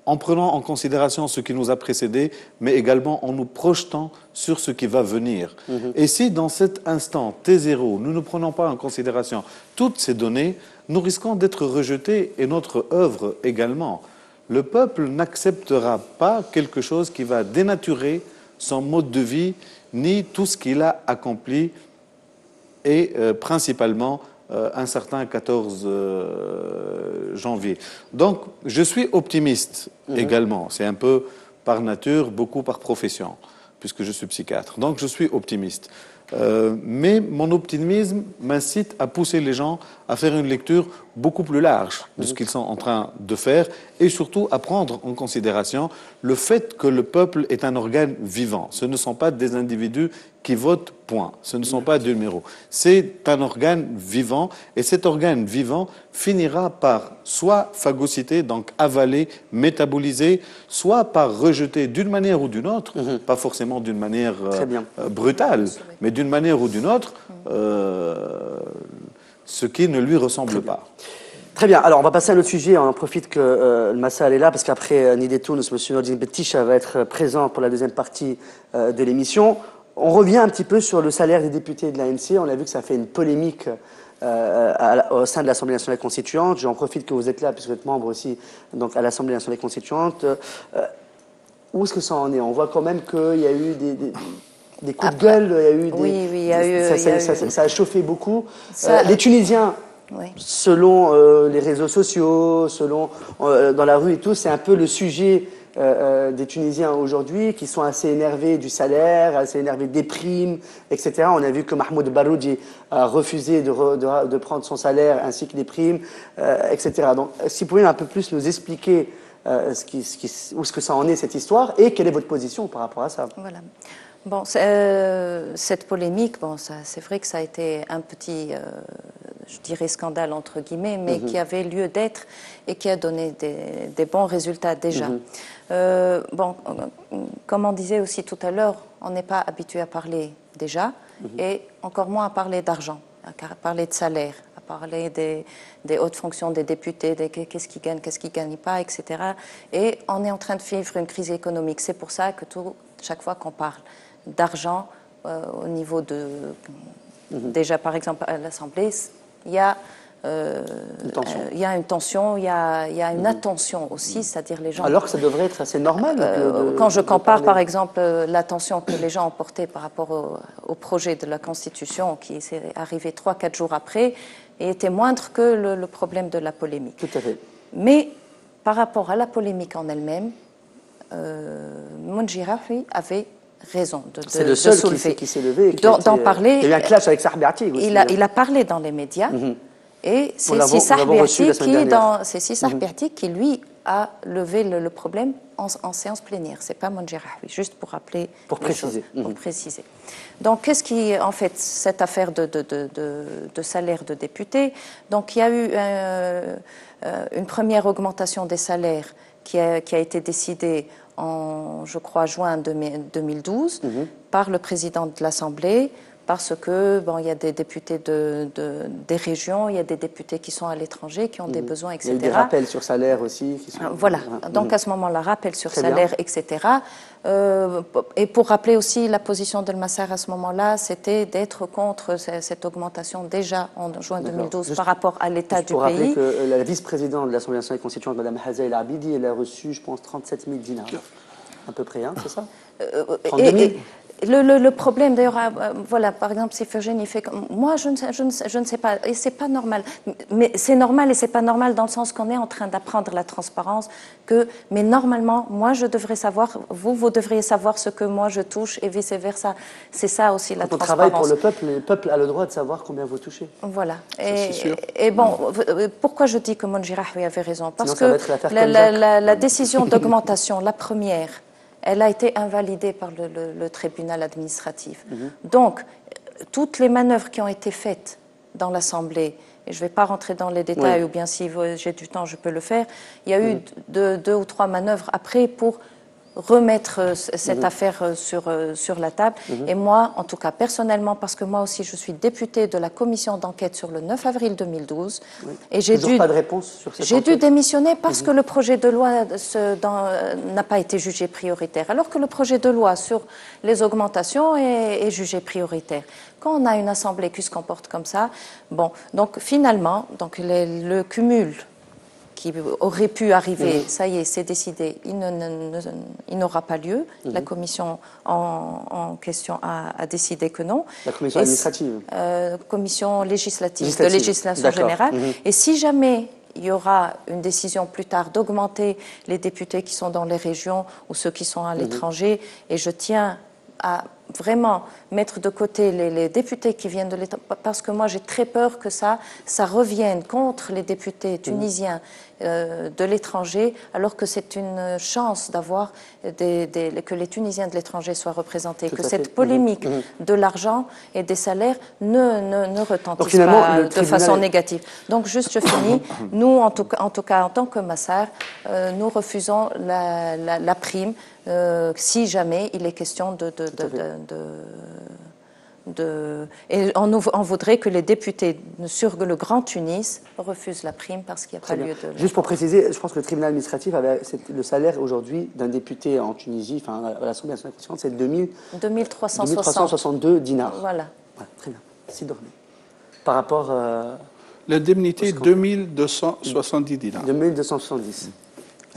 en prenant en considération ce qui nous a précédés, mais également en nous projetant sur ce qui va venir. Et si dans cet instant T0, nous ne prenons pas en considération toutes ces données, nous risquons d'être rejetés, et notre œuvre également. le peuple n'acceptera pas quelque chose qui va dénaturer son mode de vie, ni tout ce qu'il a accompli, et principalement un certain 14 janvier. Donc, je suis optimiste également. C'est un peu par nature, beaucoup par profession, puisque je suis psychiatre. Donc, je suis optimiste. Mais mon optimisme m'incite à pousser les gens à faire une lecture beaucoup plus large de ce qu'ils sont en train de faire et surtout à prendre en considération le fait que le peuple est un organe vivant. Ce ne sont pas des individus qui votent, point. Ce ne sont pas des numéros. C'est un organe vivant et cet organe vivant finira par soit phagocyter, donc avaler, métaboliser, soit par rejeter d'une manière ou d'une autre, pas forcément d'une manière brutale, mais d'une manière ou d'une autre, ce qui ne lui ressemble pas. Très bien. Alors, on va passer à un autre sujet. On en profite que le Massa est là, parce qu'après Nidetoun, M. Nordine Betisha va être présent pour la deuxième partie de l'émission. On revient un petit peu sur le salaire des députés de l'ANC. On a vu que ça fait une polémique au sein de l'Assemblée nationale constituante. J'en profite que vous êtes là, puisque vous êtes membre aussi donc, à l'Assemblée nationale constituante. Où est-ce que ça en est? On voit quand même qu'il y a eu des coups de gueule, il y a eu ça a chauffé beaucoup. Les Tunisiens, selon les réseaux sociaux, selon dans la rue et tout, c'est un peu le sujet des Tunisiens aujourd'hui qui sont assez énervés du salaire, assez énervés des primes, etc. On a vu que Mahmoud Baroudi a refusé de prendre son salaire ainsi que les primes, etc. Donc, si vous pouvez un peu plus nous expliquer où est-ce que ça en est cette histoire et quelle est votre position par rapport à ça? Voilà. Bon, cette polémique, bon, c'est vrai que ça a été un petit, je dirais, scandale entre guillemets, mais qui avait lieu d'être et qui a donné des bons résultats déjà. Bon, comme on disait aussi tout à l'heure, on n'est pas habitué à parler déjà et encore moins à parler d'argent, à parler de salaire, à parler des hautes fonctions des députés, qu'est-ce qu'ils gagnent, qu'est-ce qu'ils ne gagnent pas, etc. Et on est en train de vivre une crise économique. C'est pour ça que chaque fois qu'on parle d'argent au niveau de... Déjà, par exemple, à l'Assemblée, il y a une tension, il y a une attention aussi, c'est-à-dire les gens... Alors que ça devrait être assez normal. Quand je compare, par exemple, l'attention que les gens ont portée par rapport au projet de la Constitution, qui est arrivé 3-4 jours après, et était moindre que le problème de la polémique. Tout à fait. Mais par rapport à la polémique en elle-même, Mounji Rahoui avait raison c'est le seul qui s'est levé. D'en parler. Il y a eu un clash avec Sahar Beatty aussi. Il a parlé dans les médias. Et c'est Sahar Beatty qui, lui, a levé le problème en séance plénière. Ce n'est pas Mounji Rahoui, juste pour rappeler pour préciser. Pour préciser. Donc, qu'est-ce qui, en fait, cette affaire de salaire de député? Donc, il y a eu une première augmentation des salaires qui a été décidée en, je crois, juin 2012 par le président de l'Assemblée, parce que bon, il y a des députés des régions, il y a des députés qui sont à l'étranger, qui ont des besoins, etc. Il y a eu des rappels sur salaire aussi. Voilà, donc à ce moment-là, rappel sur salaire, etc. Et pour rappeler aussi la position de Massar à ce moment-là, c'était d'être contre cette augmentation déjà en juin 2012 par rapport à l'état du pays. Pour rappeler que la vice-présidente de l'Assemblée nationale constituante, Mme Hazaïl Abidi, elle a reçu, je pense, 37 000 dinars, à peu près, hein, c'est ça? 32 000. Le problème, d'ailleurs, voilà, par exemple, si Fergène, il fait comme... Moi, je ne sais pas, et c'est pas normal. Mais c'est normal et c'est pas normal dans le sens qu'on est en train d'apprendre la transparence, mais normalement, moi, je devrais savoir, vous devriez savoir ce que moi, je touche et vice-versa. C'est ça aussi la transparence. Quand on travaille pour le peuple a le droit de savoir combien vous touchez. Voilà. Et bon, pourquoi je dis que Mounji Rahoui avait raison? Parce que la décision d'augmentation, la première, elle a été invalidée par le tribunal administratif. Donc, toutes les manœuvres qui ont été faites dans l'Assemblée, et je ne vais pas rentrer dans les détails, ou bien si j'ai du temps, je peux le faire, il y a eu deux ou trois manœuvres après pour remettre cette affaire sur la table. Et moi, en tout cas, personnellement, parce que moi aussi, je suis députée de la commission d'enquête sur le 9 avril 2012. Et j'ai pas de réponse sur cette enquête. Dû démissionner parce que le projet de loi n'a pas été jugé prioritaire, alors que le projet de loi sur les augmentations est jugé prioritaire. Quand on a une assemblée qui se comporte comme ça, bon, donc finalement, donc le cumul qui aurait pu arriver, ça y est, c'est décidé, il n'aura pas lieu. La commission en question a décidé que non. La commission administrative commission législative, de législation générale. Et si jamais il y aura une décision plus tard d'augmenter les députés qui sont dans les régions ou ceux qui sont à l'étranger, et je tiens à vraiment mettre de côté les députés qui viennent de l'État, parce que moi j'ai très peur que ça revienne contre les députés tunisiens de l'étranger, alors que c'est une chance d'avoir que les Tunisiens de l'étranger soient représentés, que cette polémique de l'argent et des salaires ne retentisse pas de façon négative. Donc juste je finis, nous en tout cas en tant que Massar, nous refusons la prime si jamais il est question et on voudrait que les députés sur le Grand Tunis refusent la prime parce qu'il n'y a pas lieu de... Juste pour préciser, je pense que le tribunal administratif avait le salaire aujourd'hui d'un député en Tunisie, enfin à l'Assemblée nationale constituante, c'est 2362 dinars. Voilà. Très bien. Merci Dormé. Par rapport... L'indemnité, 2270 dinars. 2270.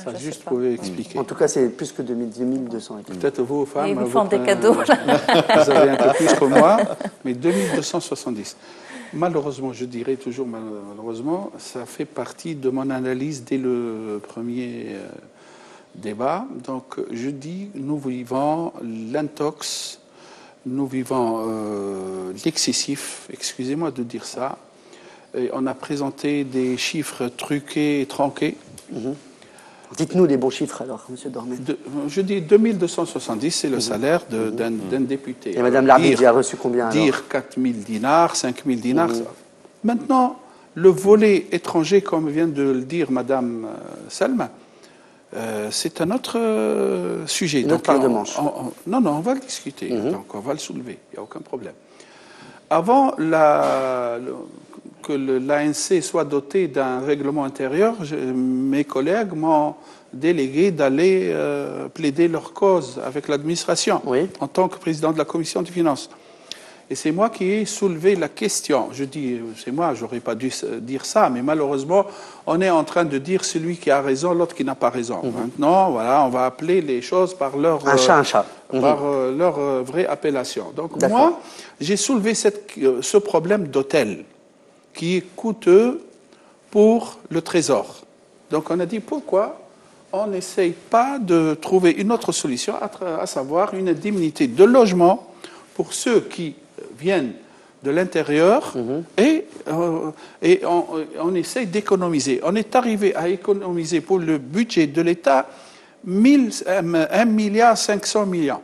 Ça, juste pour expliquer. En tout cas, c'est plus que 2200. Peut-être vous, femmes, ils vous font des cadeaux. Vous avez un peu plus que moi, mais 2270. Malheureusement, je dirais toujours malheureusement, ça fait partie de mon analyse dès le premier débat. Donc, je dis, nous vivons l'intox, nous vivons l'excessif, excusez-moi de dire ça. Et on a présenté des chiffres truqués et tronqués. Dites-nous les bons chiffres alors, M. Dormé. Je dis 2270, c'est le salaire d'un député. Et Mme Larbi a reçu combien alors? Dire 4000 dinars, 5000 dinars. Ça. Maintenant, le volet étranger, comme vient de le dire Mme Salma, c'est un autre sujet. Une autre part de manche. Non, on va le discuter. Donc, on va le soulever. Il n'y a aucun problème. Avant que l'ANC soit doté d'un règlement intérieur, mes collègues m'ont délégué d'aller plaider leur cause avec l'administration en tant que président de la commission des finances. Et c'est moi qui ai soulevé la question. Je dis, c'est moi, j'aurais pas dû dire ça, mais malheureusement, on est en train de dire celui qui a raison, l'autre qui n'a pas raison. Maintenant, voilà, on va appeler les choses par leur leur vraie appellation. Donc moi, j'ai soulevé ce problème d'hôtel qui est coûteux pour le Trésor. Donc on a dit pourquoi on n'essaye pas de trouver une autre solution, à savoir une indemnité de logement pour ceux qui viennent de l'intérieur et on essaye d'économiser. On est arrivé à économiser pour le budget de l'État 1,5 milliard.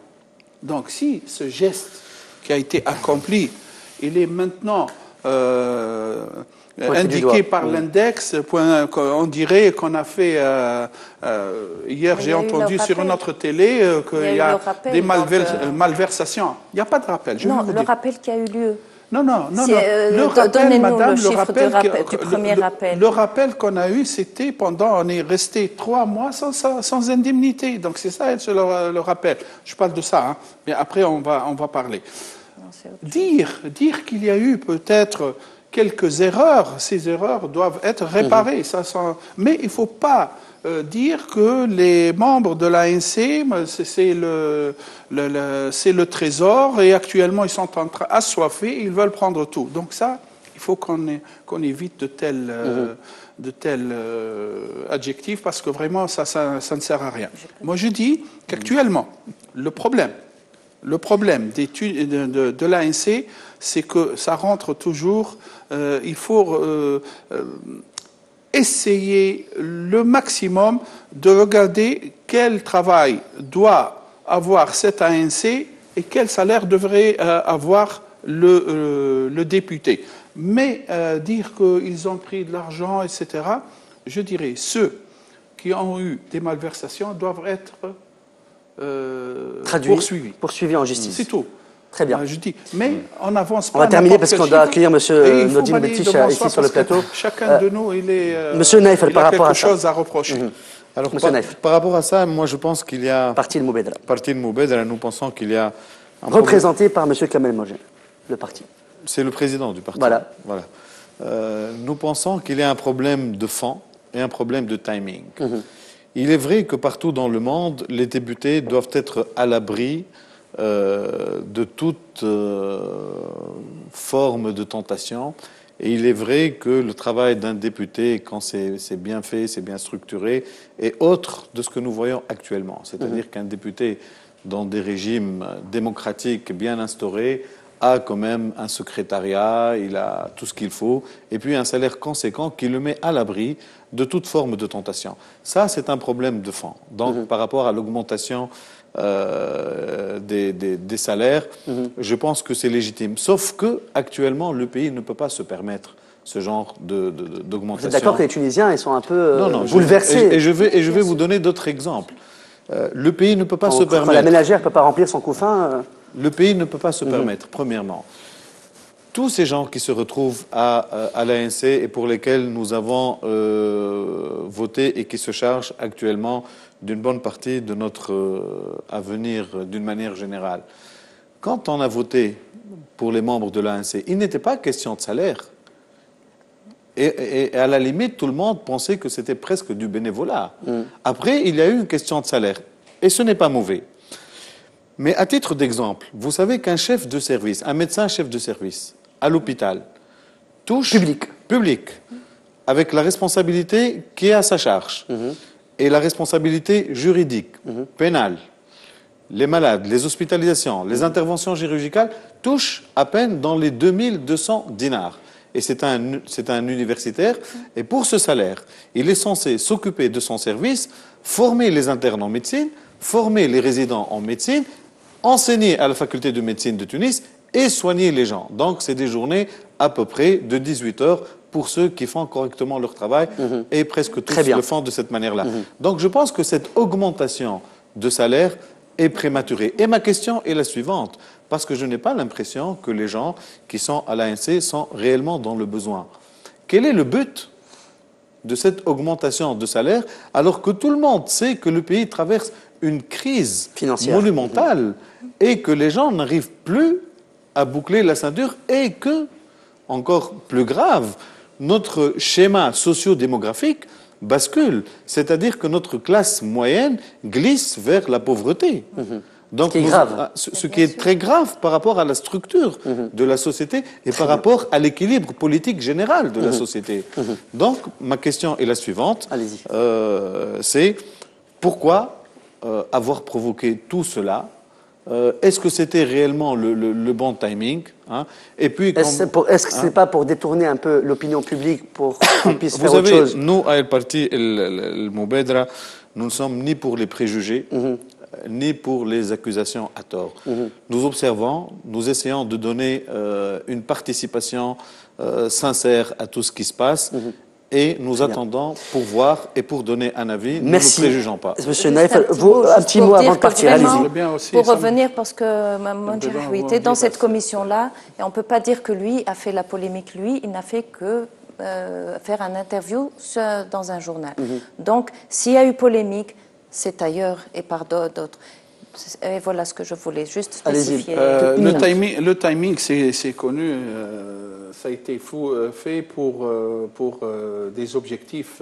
Donc si ce geste qui a été accompli, il est maintenant indiqué par l'index, on dirait qu'on a fait... hier, j'ai entendu sur notre télé qu'il y a des malversations. Il n'y a pas de rappel. Non, le rappel qui a eu lieu. Non. Le rappel, madame, du premier rappel. Le rappel qu'on a eu, c'était on est resté 3 mois sans indemnité. Donc c'est ça, le rappel. Je parle de ça, hein. Mais après on va parler. Non, dire qu'il y a eu peut-être quelques erreurs, ces erreurs doivent être réparées. Mais il ne faut pas dire que les membres de l'ANC, c'est le Trésor, et actuellement ils sont assoiffés, ils veulent prendre tout. Donc ça, il faut qu'on évite de tels adjectifs, parce que vraiment, ça ne sert à rien. Moi, je dis qu'actuellement, le problème de l'ANC, c'est que ça rentre toujours... il faut essayer le maximum de regarder quel travail doit avoir cette ANC et quel salaire devrait avoir le député. Mais dire qu'ils ont pris de l'argent, etc., je dirais ceux qui ont eu des malversations doivent être poursuivis en justice. C'est tout. Très bien. Je dis, mais on avance pas. On va terminer parce qu'on doit accueillir M. Nodine Betich ici sur le plateau. Chacun de nous, Monsieur Naïf, par rapport à ça. quelque chose à reprocher. Alors, par rapport à ça, moi je pense qu'il y a... Parti de Moubedra, nous pensons qu'il y a... représenté par M. Kamel Mogen, le parti. C'est le président du parti. Voilà. Nous pensons qu'il y a un problème de fond et un problème de timing. Il est vrai que partout dans le monde, les députés doivent être à l'abri de toute forme de tentation. Et il est vrai que le travail d'un député, quand c'est bien fait, c'est bien structuré, est autre de ce que nous voyons actuellement. C'est-à-dire qu'un député, dans des régimes démocratiques bien instaurés, a quand même un secrétariat, il a tout ce qu'il faut, et puis un salaire conséquent qui le met à l'abri de toute forme de tentation. Ça, c'est un problème de fond. Donc, par rapport à l'augmentation des salaires, je pense que c'est légitime. Sauf que actuellement, le pays ne peut pas se permettre ce genre d'augmentation. Vous êtes d'accord que les Tunisiens, ils sont un peu bouleversés. Et je vais vous donner d'autres exemples. Le pays ne peut pas se permettre. La ménagère ne peut pas remplir son couffin. Le pays ne peut pas se permettre, premièrement. Tous ces gens qui se retrouvent à l'ANC et pour lesquels nous avons voté et qui se chargent actuellement d'une bonne partie de notre avenir d'une manière générale. Quand on a voté pour les membres de l'ANC, il n'était pas question de salaire. Et à la limite, tout le monde pensait que c'était presque du bénévolat. Après, il y a eu une question de salaire. Et ce n'est pas mauvais. Mais à titre d'exemple, vous savez qu'un chef de service, un médecin chef de service à l'hôpital, touche public, avec la responsabilité qui est à sa charge et la responsabilité juridique, pénale, les malades, les hospitalisations, les interventions chirurgicales touchent à peine dans les 2200 dinars. Et c'est un universitaire. Et pour ce salaire, il est censé s'occuper de son service, former les internes en médecine, former les résidents en médecine, enseigner à la faculté de médecine de Tunis et soigner les gens. Donc, c'est des journées à peu près de 18 heures pour ceux qui font correctement leur travail et presque tous le font de cette manière-là. Donc, je pense que cette augmentation de salaire est prématurée. Et ma question est la suivante, parce que je n'ai pas l'impression que les gens qui sont à l'ANC sont réellement dans le besoin. Quel est le but de cette augmentation de salaire alors que tout le monde sait que le pays traverse une crise financière monumentale et que les gens n'arrivent plus à boucler la ceinture et que, encore plus grave, notre schéma socio-démographique bascule, c'est-à-dire que notre classe moyenne glisse vers la pauvreté. Donc, ce qui est très grave par rapport à la structure de la société et par rapport à l'équilibre politique général de la société. Donc, ma question est la suivante. C'est pourquoi avoir provoqué tout cela? Est-ce que c'était réellement le bon timing, Et puis, est-ce que ce n'est pas pour détourner un peu l'opinion publique pour qu'on puisse faire autre chose? Nous, à El Parti El Moubedra, nous ne sommes ni pour les préjugés, ni pour les accusations à tort. Nous observons, nous essayons de donner une participation sincère à tout ce qui se passe. Et nous attendons pour voir et pour donner un avis. Merci. Nous ne préjugeons pas. Monsieur Naïf, un petit mot avant de partir. Allez-y. Pour revenir, parce que Mamoun Jerhoui était dans cette commission-là, et on ne peut pas dire que lui a fait la polémique. Lui, il n'a fait que faire un interview dans un journal. Donc, s'il y a eu polémique, c'est ailleurs et par d'autres. Et voilà ce que je voulais juste spécifier. Le timing, c'est connu. Ça a été fait pour des objectifs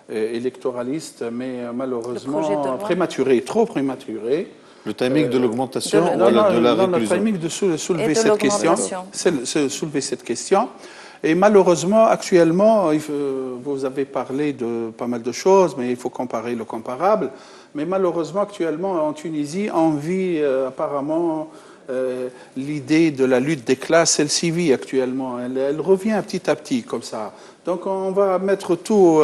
électoralistes, mais malheureusement prématurés, trop prématurés. Le timing de l'augmentation ou de la réclusion? Le timing de soulever cette question. Soulever cette question. Et malheureusement, actuellement, vous avez parlé de pas mal de choses, mais il faut comparer le comparable. Mais malheureusement, actuellement, en Tunisie, on vit apparemment l'idée de la lutte des classes, elle s'y vit actuellement. Elle revient petit à petit, comme ça. Donc on va mettre tout,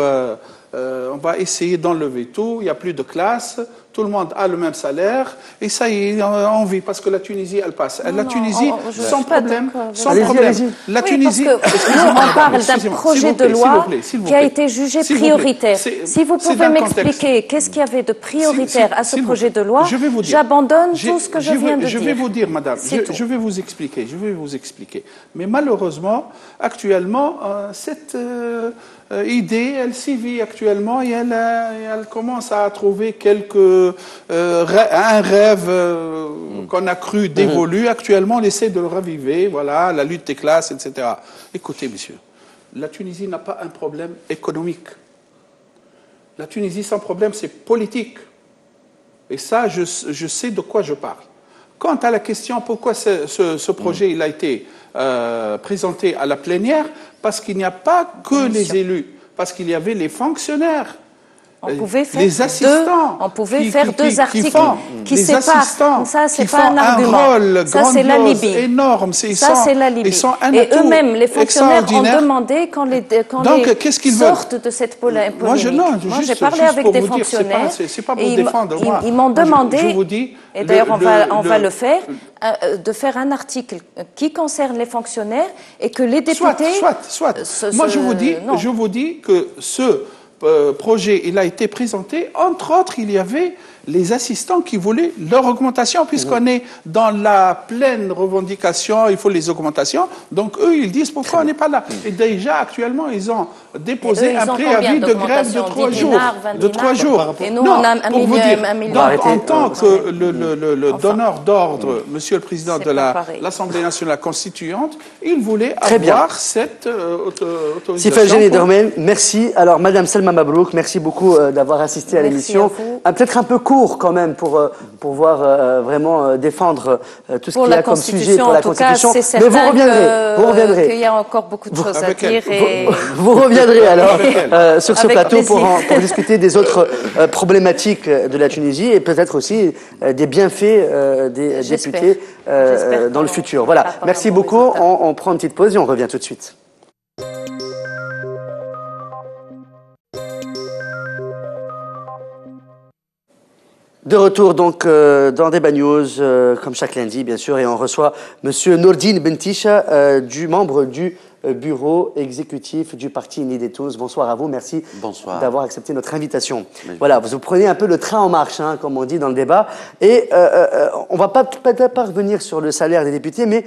on va essayer d'enlever tout. Il n'y a plus de classe, tout le monde a le même salaire, et ça y est, on vit, parce que la Tunisie, elle passe. La Tunisie, sans problème. La Tunisie, on parle d'un projet de loi qui a été jugé prioritaire. Si vous pouvez m'expliquer qu'est-ce qu'il y avait de prioritaire à ce projet de loi, j'abandonne tout ce que je viens de dire. Je vais vous dire, madame, je vais vous expliquer. Mais malheureusement, actuellement, cette idée, elle s'y vit actuellement et elle commence à trouver un rêve qu'on a cru dévolu. Actuellement, on essaie de le raviver, voilà, la lutte des classes, etc. Écoutez, monsieur, la Tunisie n'a pas un problème économique. La Tunisie, sans problème, c'est politique. Et ça, je sais de quoi je parle. Quant à la question pourquoi ce projet il a été présenté à la plénière, parce qu'il n'y a pas que les élus, parce qu'il y avait les fonctionnaires. On pouvait faire les assistants, on pouvait faire deux articles qui les séparent. assistants, Ça, c'est qui pas font un argument. rôle Ça, c'est la Libye. énorme. Ça, c'est la Libye. Et eux-mêmes, les fonctionnaires, ont demandé quand les sortent de cette polémique. Moi, j'ai parlé avec des fonctionnaires. C'est pas pour défendre moi. Ils m'ont demandé, je vous dis, et d'ailleurs on va le faire, de faire un article qui concerne les fonctionnaires et que les députés... Soit. Moi, je vous dis que ce projet, il a été présenté, entre autres, il y avait les assistants qui voulaient leur augmentation, puisqu'on est dans la pleine revendication, il faut les augmentations. Donc, eux, ils disent pourquoi on n'est pas là. Et déjà, actuellement, ils ont déposé un préavis de grève de 3 jours. De 3 jours. Et nous, on a pour vous dire, donc, en tant que le donneur d'ordre, Monsieur le Président de l'Assemblée nationale constituante, il voulait avoir cette autorisation. Sifel Geni-Dormen, merci. Alors, Madame Selma Mabrouk, merci beaucoup d'avoir assisté à l'émission. Peut-être un peu court quand même pour pouvoir vraiment défendre tout ce qu'il y a comme sujet pour la Constitution. Mais vous reviendrez. Qu'il y a encore beaucoup de choses à dire. Vous reviendrez alors sur ce plateau pour discuter des autres problématiques de la Tunisie et peut-être aussi des bienfaits des députés dans le futur. Voilà, merci beaucoup. On prend une petite pause et on revient tout de suite. De retour donc dans Débat News, comme chaque lundi bien sûr, et on reçoit Monsieur Nourdine Bentisha, membre du bureau exécutif du parti Nidé Tounes. Bonsoir à vous, merci d'avoir accepté notre invitation. Voilà, vous prenez un peu le train en marche, hein, comme on dit dans le débat, et on ne va pas revenir sur le salaire des députés, mais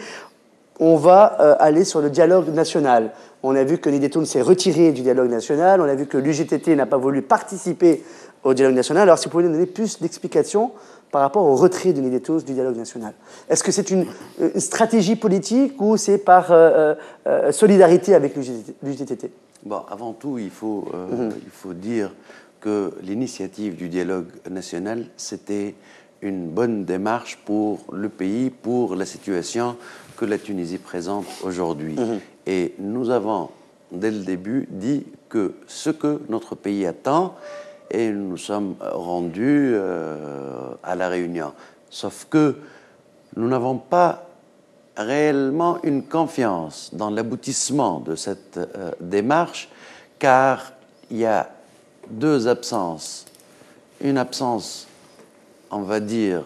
on va aller sur le dialogue national. On a vu que Nidé Tounes s'est retiré du dialogue national, on a vu que l'UGTT n'a pas voulu participer au dialogue national. Alors, si vous pouvez nous donner plus d'explications par rapport au retrait de Nidé Tounes du dialogue national. Est-ce que c'est une stratégie politique ou c'est par solidarité avec l'UGTT? Bon, avant tout, il faut dire que l'initiative du dialogue national, c'était une bonne démarche pour le pays, pour la situation que la Tunisie présente aujourd'hui. Et nous avons, dès le début, dit que ce que notre pays attend, et nous sommes rendus à La Réunion. Sauf que nous n'avons pas réellement une confiance dans l'aboutissement de cette démarche, car il y a deux absences. Une absence, on va dire,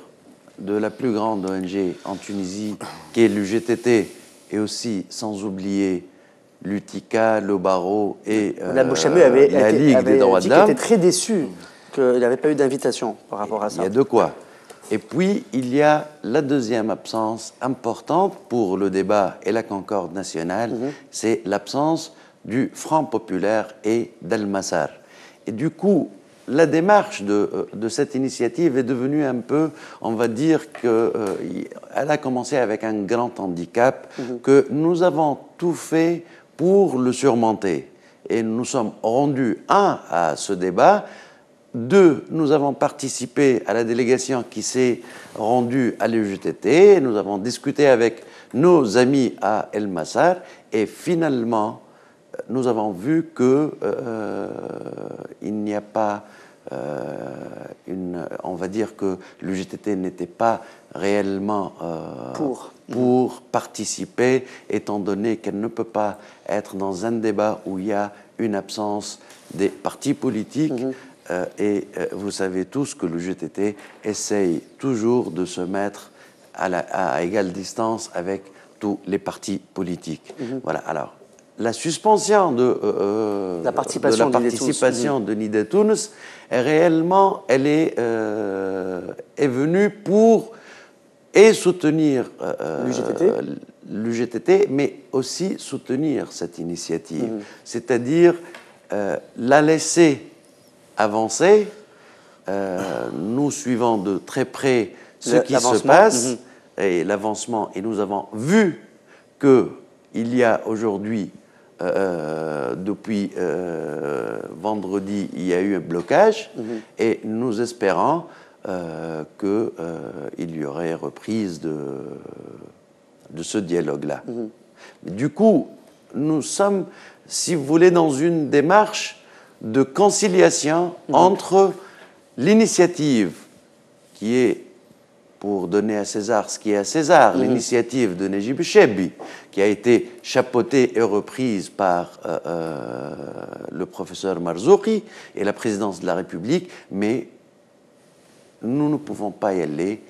de la plus grande ONG en Tunisie, qui est l'UGTT, et aussi, sans oublier, l'UTICA, le barreau et la Ligue des droits de l'homme. Il était très déçu qu'il n'avait pas eu d'invitation par rapport à ça. Il y a de quoi. Et puis, il y a la deuxième absence importante pour le débat et la concorde nationale, c'est l'absence du Front populaire et d'Al-Massar. Et du coup, la démarche de cette initiative est devenue un peu, on va dire qu'elle a commencé avec un grand handicap, que nous avons tout fait pour le surmonter. Et nous sommes rendus, à ce débat. 2, nous avons participé à la délégation qui s'est rendue à l'UGTT. Nous avons discuté avec nos amis à El Massar. Et finalement, nous avons vu qu'il n'y a pas on va dire que l'UGTT n'était pas réellement pour participer, étant donné qu'elle ne peut pas être dans un débat où il y a une absence des partis politiques. Et vous savez tous que l'UGTT essaye toujours de se mettre à égale distance avec tous les partis politiques. Voilà, alors, la suspension de la participation de Nidé Tounes, réellement, elle est venue pour soutenir l'UGTT, mais aussi soutenir cette initiative. C'est-à-dire la laisser avancer. Nous suivons de très près ce qui se passe et l'avancement, et nous avons vu qu'il y a aujourd'hui depuis vendredi, il y a eu un blocage et nous espérons qu'il y aurait reprise de ce dialogue-là. Du coup, nous sommes, si vous voulez, dans une démarche de conciliation entre l'initiative qui est, pour donner à César ce qui est à César, l'initiative de Najib Chebi, qui a été chapeautée et reprise par le professeur Marzouki et la présidence de la République, mais nous ne pouvons pas y aller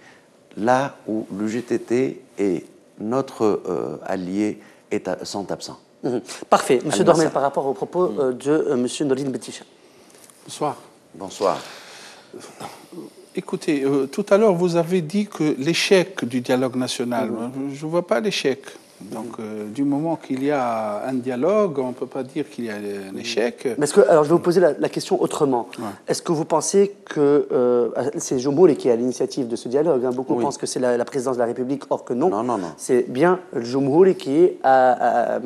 là où l'UGTT et notre allié sont absents. Parfait. Monsieur Dormel, par rapport aux propos de Monsieur Nordine Betisha. Bonsoir. Bonsoir. Écoutez, tout à l'heure, vous avez dit que l'échec du dialogue national, je ne vois pas l'échec. Donc, du moment qu'il y a un dialogue, on ne peut pas dire qu'il y a un échec. Mais alors, je vais vous poser la question autrement. Ouais. Est-ce que vous pensez que c'est Djomouli qui est à l'initiative de ce dialogue, hein. Beaucoup pensent que c'est la présidence de la République, or que non. Non. C'est bien Djomouli qui a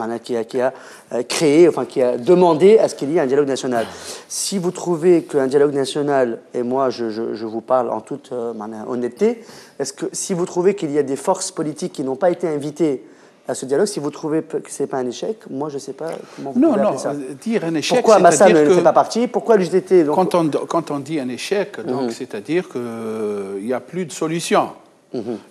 créé, enfin qui a demandé à ce qu'il y ait un dialogue national. Si vous trouvez qu'un dialogue national, et moi je vous parle en toute honnêteté, est-ce que si vous trouvez qu'il y a des forces politiques qui n'ont pas été invitées à ce dialogue, si vous trouvez que ce n'est pas un échec, moi je ne sais pas comment vous pouvez appeler ça. Dire un échec, pourquoi Massa ne fait pas partie? Pourquoi l'UGTT quand on dit un échec, donc c'est-à-dire qu'il n'y a plus de solution.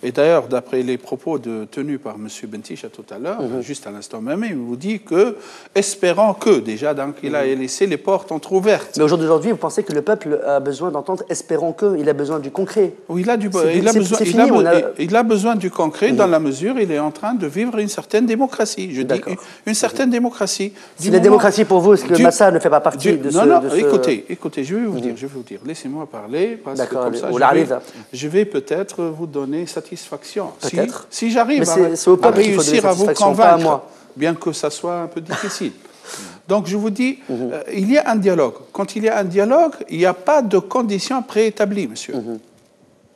Et d'ailleurs, d'après les propos tenus par M. Bentisha tout à l'heure, juste à l'instant même, il vous dit que, espérant que, déjà, donc il a laissé les portes entrouvertes. Mais aujourd'hui, vous pensez que le peuple a besoin d'entendre « espérant que », il a besoin du concret? Oui, il a besoin du concret dans la mesure où il est en train de vivre une certaine démocratie. Je dis une certaine démocratie. Si la démocratie pour vous, est-ce que Massa ne fait pas partie de ce... Non, écoutez, je vais vous dire, laissez-moi parler, parce que comme ça, je vais peut-être vous donner satisfaction. Si j'arrive à réussir à vous convaincre, bien que ça soit un peu difficile. Donc je vous dis, il y a un dialogue. Quand il y a un dialogue, il n'y a pas de conditions préétablies, monsieur.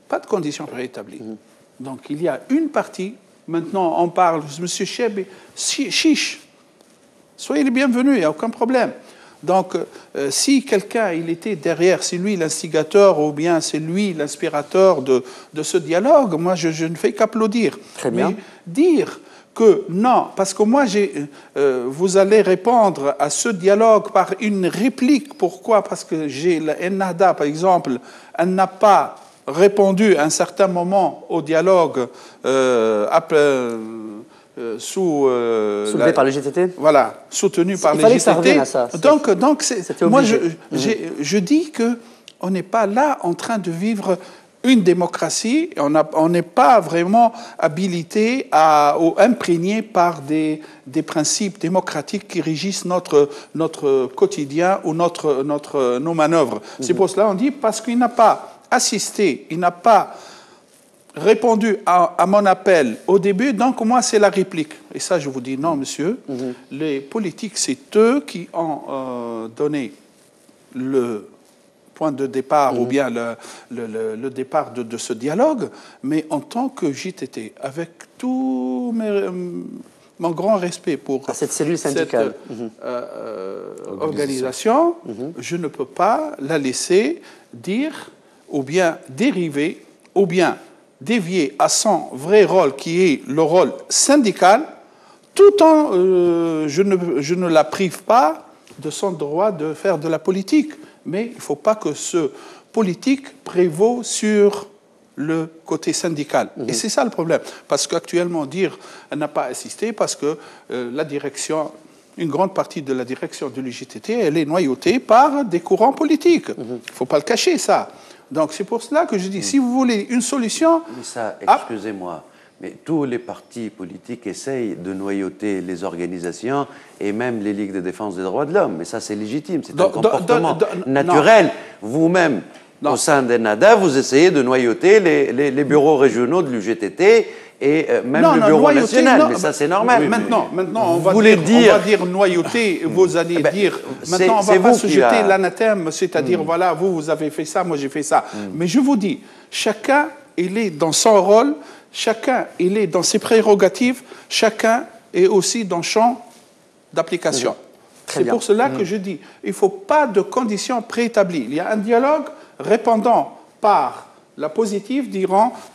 Pas de conditions préétablies. Donc il y a une partie. Maintenant, on parle, monsieur Chebi, chiche. Soyez les bienvenus, il n'y a aucun problème. Donc, si quelqu'un, il était derrière, c'est lui l'instigateur ou bien c'est lui l'inspirateur de ce dialogue, moi, je ne fais qu'applaudir. Très bien. Mais dire que non, parce que moi, vous allez répondre à ce dialogue par une réplique. Pourquoi? Parce que j'ai la Ennahda, par exemple, elle n'a pas répondu à un certain moment au dialogue soulevé par le GTT. Voilà, soutenu par les GTT. Donc moi, je dis qu'on n'est pas là en train de vivre une démocratie. On n'est pas vraiment habilité ou imprégné par des principes démocratiques qui régissent notre quotidien ou nos manœuvres. C'est pour cela qu'on dit, parce qu'il n'a pas assisté, il n'a pas répondu à mon appel au début, donc moi c'est la réplique. Et ça je vous dis non monsieur, les politiques c'est eux qui ont donné le point de départ ou bien le départ de ce dialogue, mais en tant que JTT, avec tout mon grand respect pour cette cellule syndicale, cette organisation, je ne peux pas la laisser dire ou bien dériver ou bien dévier à son vrai rôle, qui est le rôle syndical, tout en je ne la prive pas de son droit de faire de la politique. Mais il ne faut pas que ce politique prévaut sur le côté syndical. Et c'est ça le problème. Parce qu'actuellement, dire elle n'a pas assisté, parce que la direction, une grande partie de la direction de l'UGTT, elle est noyautée par des courants politiques. Il ne faut pas le cacher, ça. Donc c'est pour cela que je dis, si vous voulez une solution... Mais ça, excusez-moi, mais tous les partis politiques essayent de noyauter les organisations et même les ligues de défense des droits de l'homme. Mais ça, c'est légitime, c'est un comportement naturel. Vous-même, au sein d'Ennahda, vous essayez de noyauter les bureaux régionaux de l'UGTT et même le bureau national, mais ça c'est normal. Oui, maintenant on va dire noyauté, vous allez dire, maintenant on ne va pas se jeter l'anathème, c'est-à-dire voilà, vous avez fait ça, moi j'ai fait ça. Mais je vous dis, chacun il est dans son rôle, chacun il est dans ses prérogatives, chacun est aussi dans d'application. C'est pour cela que je dis, il ne faut pas de conditions préétablies. Il y a un dialogue répondant par la positive,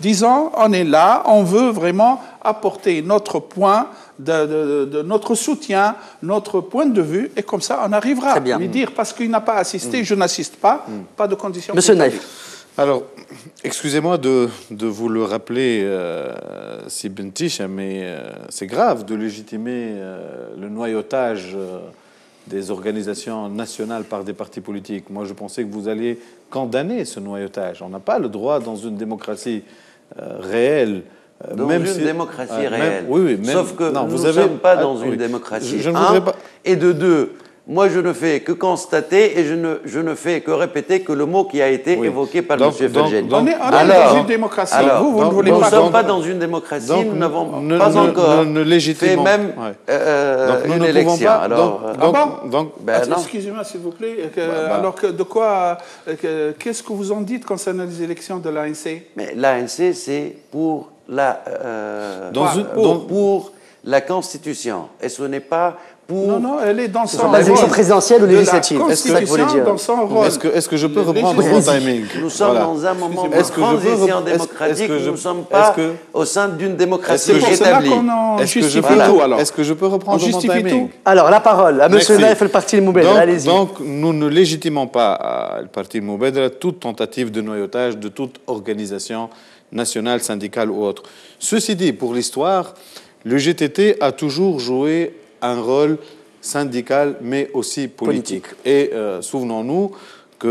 disant on est là, on veut vraiment apporter notre point, de notre soutien, notre point de vue, et comme ça on arrivera à lui dire, parce qu'il n'a pas assisté, je n'assiste pas, pas de conditions préétablies. Alors, excusez-moi de vous le rappeler, si Bentisha, mais c'est grave de légitimer le noyautage des organisations nationales par des partis politiques. Moi, je pensais que vous alliez condamner ce noyautage. On n'a pas le droit, dans une démocratie réelle... Dans une démocratie réelle. Oui, sauf que nous ne sommes pas dans une démocratie. Et de deux, moi, je ne fais que constater et je ne fais que répéter que le mot qui a été évoqué par M. Felgeni. On est dans une démocratie. Vous ne voulez pas... Nous ne sommes pas dans une démocratie, nous n'avons pas encore fait même une élection. Excusez-moi, s'il vous plaît. Alors, qu'est-ce que vous en dites concernant les élections de l'ANC? Mais l'ANC, c'est pour la Constitution. Et ce n'est pas pour... Non, elle est dans son rôle. L'élection présidentielle ou législative? C'est ça que vous voulez dire. Est-ce que je peux reprendre mon timing? Nous sommes dans un moment de transition démocratique. Nous ne sommes pas au sein d'une démocratie établie. Est-ce que je peux reprendre mon timing? Alors, la parole à M. Naïf, le parti Moubedra. Allez-y. Donc, nous ne légitimons pas le parti Moubedra toute tentative de noyautage de toute organisation nationale, syndicale ou autre. Ceci dit, pour l'histoire, le GTT a toujours joué un rôle syndical, mais aussi politique. Et souvenons-nous que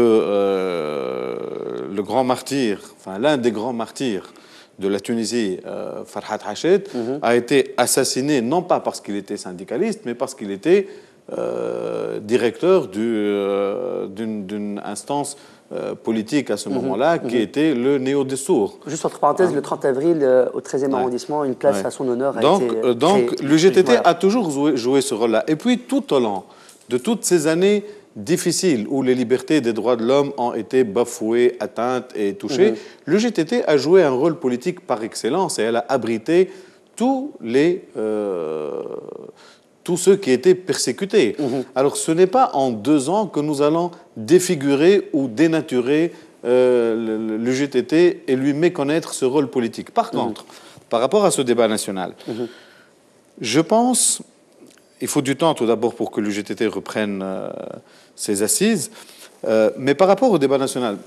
le grand martyr, enfin l'un des grands martyrs de la Tunisie, Farhat Hached, a été assassiné non pas parce qu'il était syndicaliste, mais parce qu'il était directeur d'une instance politique à ce moment-là, qui était le Néo-Dessour. Juste entre parenthèses, le 30 avril, au 13e arrondissement, une place à son honneur a été donc le GTT a toujours joué ce rôle-là. Et puis, tout au long de toutes ces années difficiles où les libertés des droits de l'homme ont été bafouées, atteintes et touchées, le GTT a joué un rôle politique par excellence et elle a abrité tous ceux qui étaient persécutés. Alors, ce n'est pas en 2 ans que nous allons défigurer ou dénaturer le GTT et lui méconnaître ce rôle politique. Par contre, par rapport à ce débat national, je pense, il faut du temps tout d'abord pour que le GTT reprenne ses assises, mais par rapport au débat national,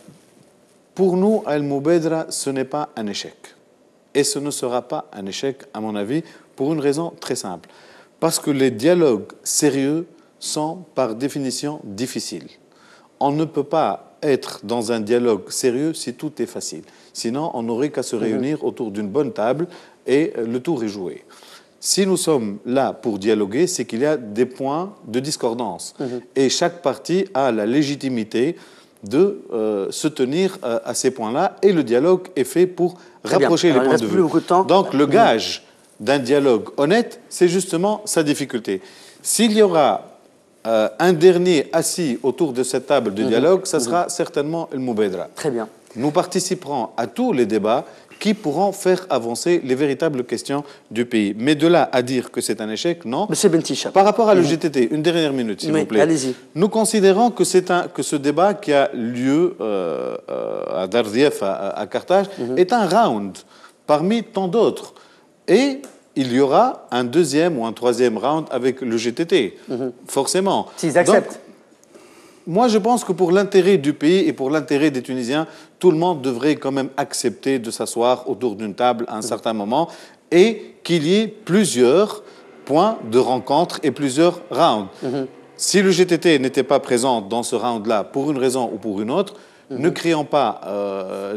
pour nous, Al Moubedra, ce n'est pas un échec. Et ce ne sera pas un échec, à mon avis, pour une raison très simple. Parce que les dialogues sérieux sont, par définition, difficiles. On ne peut pas être dans un dialogue sérieux si tout est facile. Sinon, on n'aurait qu'à se réunir autour d'une bonne table et le tour est joué. Si nous sommes là pour dialoguer, c'est qu'il y a des points de discordance. Et chaque parti a la légitimité de se tenir à ces points-là. Et le dialogue est fait pour rapprocher les points de vue. Donc, le gage d'un dialogue honnête, c'est justement sa difficulté. S'il y aura un dernier assis autour de cette table de dialogue, ça sera certainement El Moubedra. Très bien. Nous participerons à tous les débats qui pourront faire avancer les véritables questions du pays. Mais de là à dire que c'est un échec, non. Monsieur Bentisha. Par rapport à le GTT, une dernière minute, s'il vous plaît. Allez-y. Nous considérons que ce débat qui a lieu à Dardief, à Carthage, est un round parmi tant d'autres. Et il y aura un 2e ou un 3e round avec le GTT, forcément. S'ils acceptent. Donc, moi, je pense que pour l'intérêt du pays et pour l'intérêt des Tunisiens, tout le monde devrait quand même accepter de s'asseoir autour d'une table à un certain moment et qu'il y ait plusieurs points de rencontre et plusieurs rounds. Si le GTT n'était pas présent dans ce round-là pour une raison ou pour une autre, ne crions pas,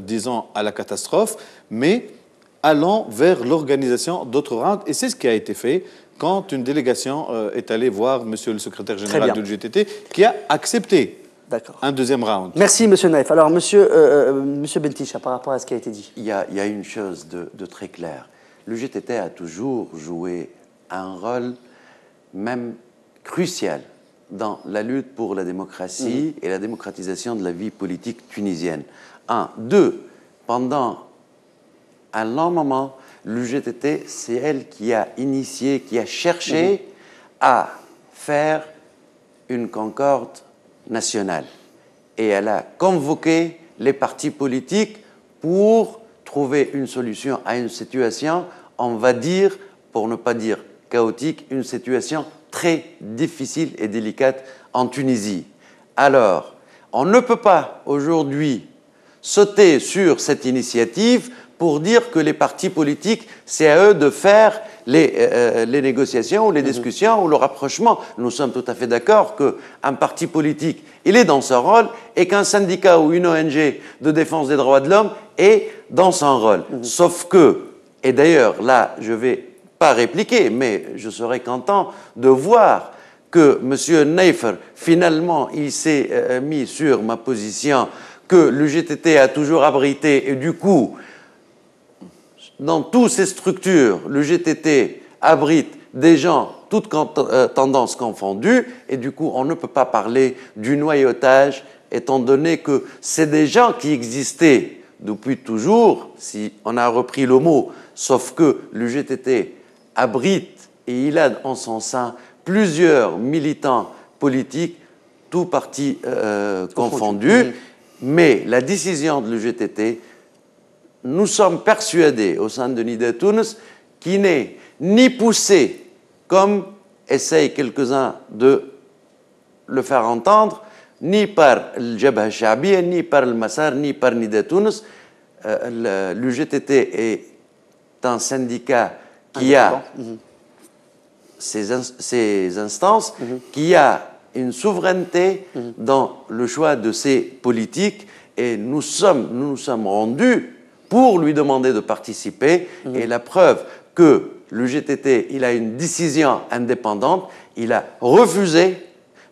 disons, à la catastrophe, mais allons vers l'organisation d'autres rounds. Et c'est ce qui a été fait quand une délégation est allée voir Monsieur le secrétaire général du GTT, qui a accepté un 2e round. Merci, Monsieur Naïf. Alors, Monsieur Bentisha, par rapport à ce qui a été dit. Il y a une chose de très claire. Le GTT a toujours joué un rôle même crucial dans la lutte pour la démocratie et la démocratisation de la vie politique tunisienne. 1. 2. Pendant un long moment, le GTT, c'est elle qui a initié, qui a cherché à faire une concorde nationale. Et elle a convoqué les partis politiques pour trouver une solution à une situation, on va dire, pour ne pas dire chaotique, une situation très difficile et délicate en Tunisie. Alors, on ne peut pas aujourd'hui sauter sur cette initiative pour dire que les partis politiques, c'est à eux de faire les négociations ou les discussions ou le rapprochement. Nous sommes tout à fait d'accord qu'un parti politique, il est dans son rôle et qu'un syndicat ou une ONG de défense des droits de l'homme est dans son rôle. Sauf que, et d'ailleurs là, je ne vais pas répliquer, mais je serais content de voir que M. Neifer, finalement, il s'est mis sur ma position que le GTT a toujours abrité et du coup, dans toutes ces structures, le GTT abrite des gens, toutes tendances confondues, et du coup, on ne peut pas parler du noyautage, étant donné que c'est des gens qui existaient depuis toujours, si on a repris le mot, sauf que le GTT abrite, et il a en son sein plusieurs militants politiques, tous partis confondus, mais la décision de l'UGTT, nous sommes persuadés au sein de Nida Tunis qui n'est ni poussé, comme essayent quelques-uns de le faire entendre, ni par le Jabha Sha'biya, ni par le Massar, ni par Nida Tunis. L'UGTT est un syndicat qui a ses instances, qui a une souveraineté dans le choix de ses politiques, et nous nous sommes rendus pour lui demander de participer, et la preuve que le GTT, il a une décision indépendante, il a refusé,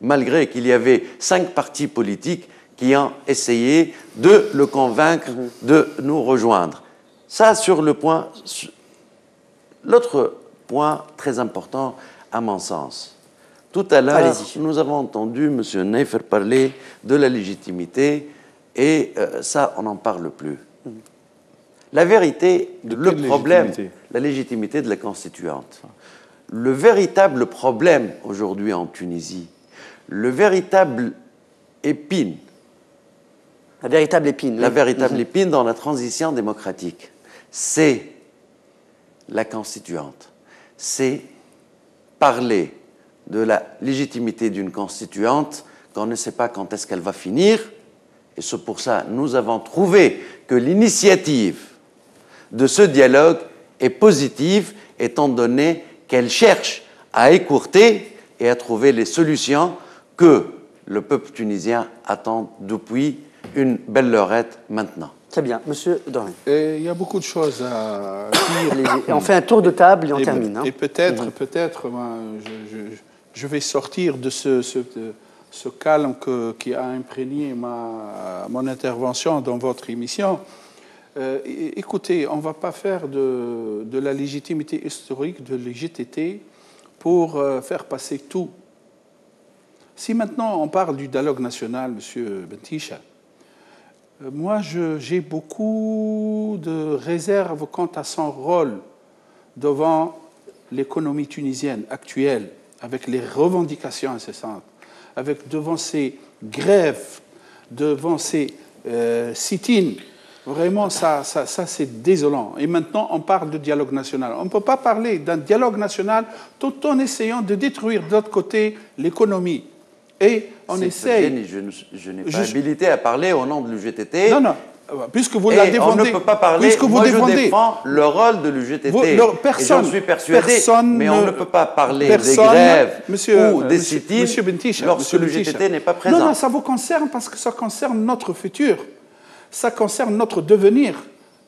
malgré qu'il y avait 5 partis politiques qui ont essayé de le convaincre de nous rejoindre. Ça, sur le point. L'autre point très important, à mon sens. Tout à l'heure, nous avons entendu M. Neifer parler de la légitimité, et ça, on n'en parle plus. La vérité, le problème, la légitimité de la constituante. Le véritable problème aujourd'hui en Tunisie, le véritable épine. La véritable épine. La véritable épine dans la transition démocratique, c'est la constituante. C'est parler de la légitimité d'une constituante qu'on ne sait pas quand est-ce qu'elle va finir. Et c'est pour ça que nous avons trouvé que l'initiative de ce dialogue est positive, étant donné qu'elle cherche à écourter et à trouver les solutions que le peuple tunisien attend depuis une belle lorette maintenant. Très bien. Monsieur Doré. Il y a beaucoup de choses à dire. On fait un tour de table et on termine. Et peut-être, je vais sortir de ce calme qui a imprégné mon intervention dans votre émission. Écoutez, on ne va pas faire de la légitimité historique de l'IGTT pour faire passer tout. Si maintenant on parle du dialogue national, M. Bentisha, moi j'ai beaucoup de réserves quant à son rôle devant l'économie tunisienne actuelle, avec les revendications incessantes, devant ces grèves, devant ces sit-ins. Vraiment, ça c'est désolant. Et maintenant, on parle de dialogue national. On ne peut pas parler d'un dialogue national tout en essayant de détruire de l'autre côté l'économie. Et on essaye... Je n'ai pas habilité à parler au nom de l'UGTT. Non, puisque vous la défendez. On ne peut pas parler... Puisque vous je défends le rôle de l'UGTT. Et j'en suis persuadé. Mais on ne peut pas parler des grèves ou des sit-ins lorsque l'UGTT n'est pas présent. Non, ça vous concerne parce que ça concerne notre futur. Ça concerne notre devenir,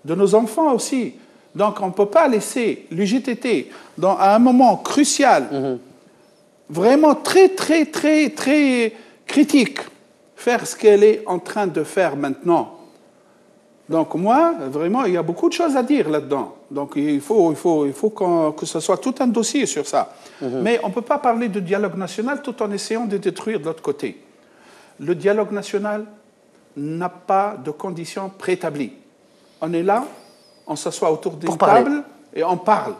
de nos enfants aussi. Donc on ne peut pas laisser l'UGTT, à un moment crucial, vraiment très critique, faire ce qu'elle est en train de faire maintenant. Donc moi, vraiment, il y a beaucoup de choses à dire là-dedans. Donc il faut que ce soit tout un dossier sur ça. Mais on ne peut pas parler de dialogue national tout en essayant de détruire de l'autre côté. Le dialogue national n'a pas de conditions préétablies. On est là, on s'assoit autour d'une table et on parle.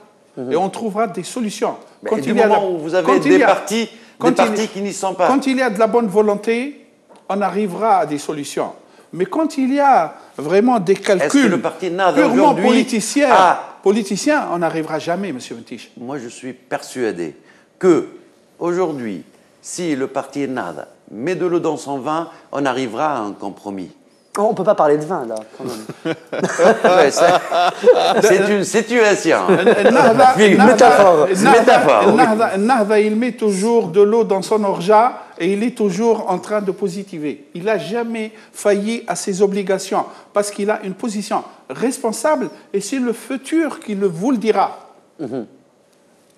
Et on trouvera des solutions. Du moment où vous avez des partis partis qui n'y sont pas. Quand il y a de la bonne volonté, on arrivera à des solutions. Mais quand il y a vraiment des calculs le parti Nada purement politiciens, on n'arrivera jamais, M. Bentiche. Moi, je suis persuadé que aujourd'hui, si le parti Nada met de l'eau dans son vin, on arrivera à un compromis. Oh, on ne peut pas parler de vin, là, quand même. Ouais, c'est une situation. Une métaphore. Nahda, il met toujours de l'eau dans son orgeat et il est toujours en train de positiver. Il n'a jamais failli à ses obligations parce qu'il a une position responsable et c'est le futur qui vous le dira.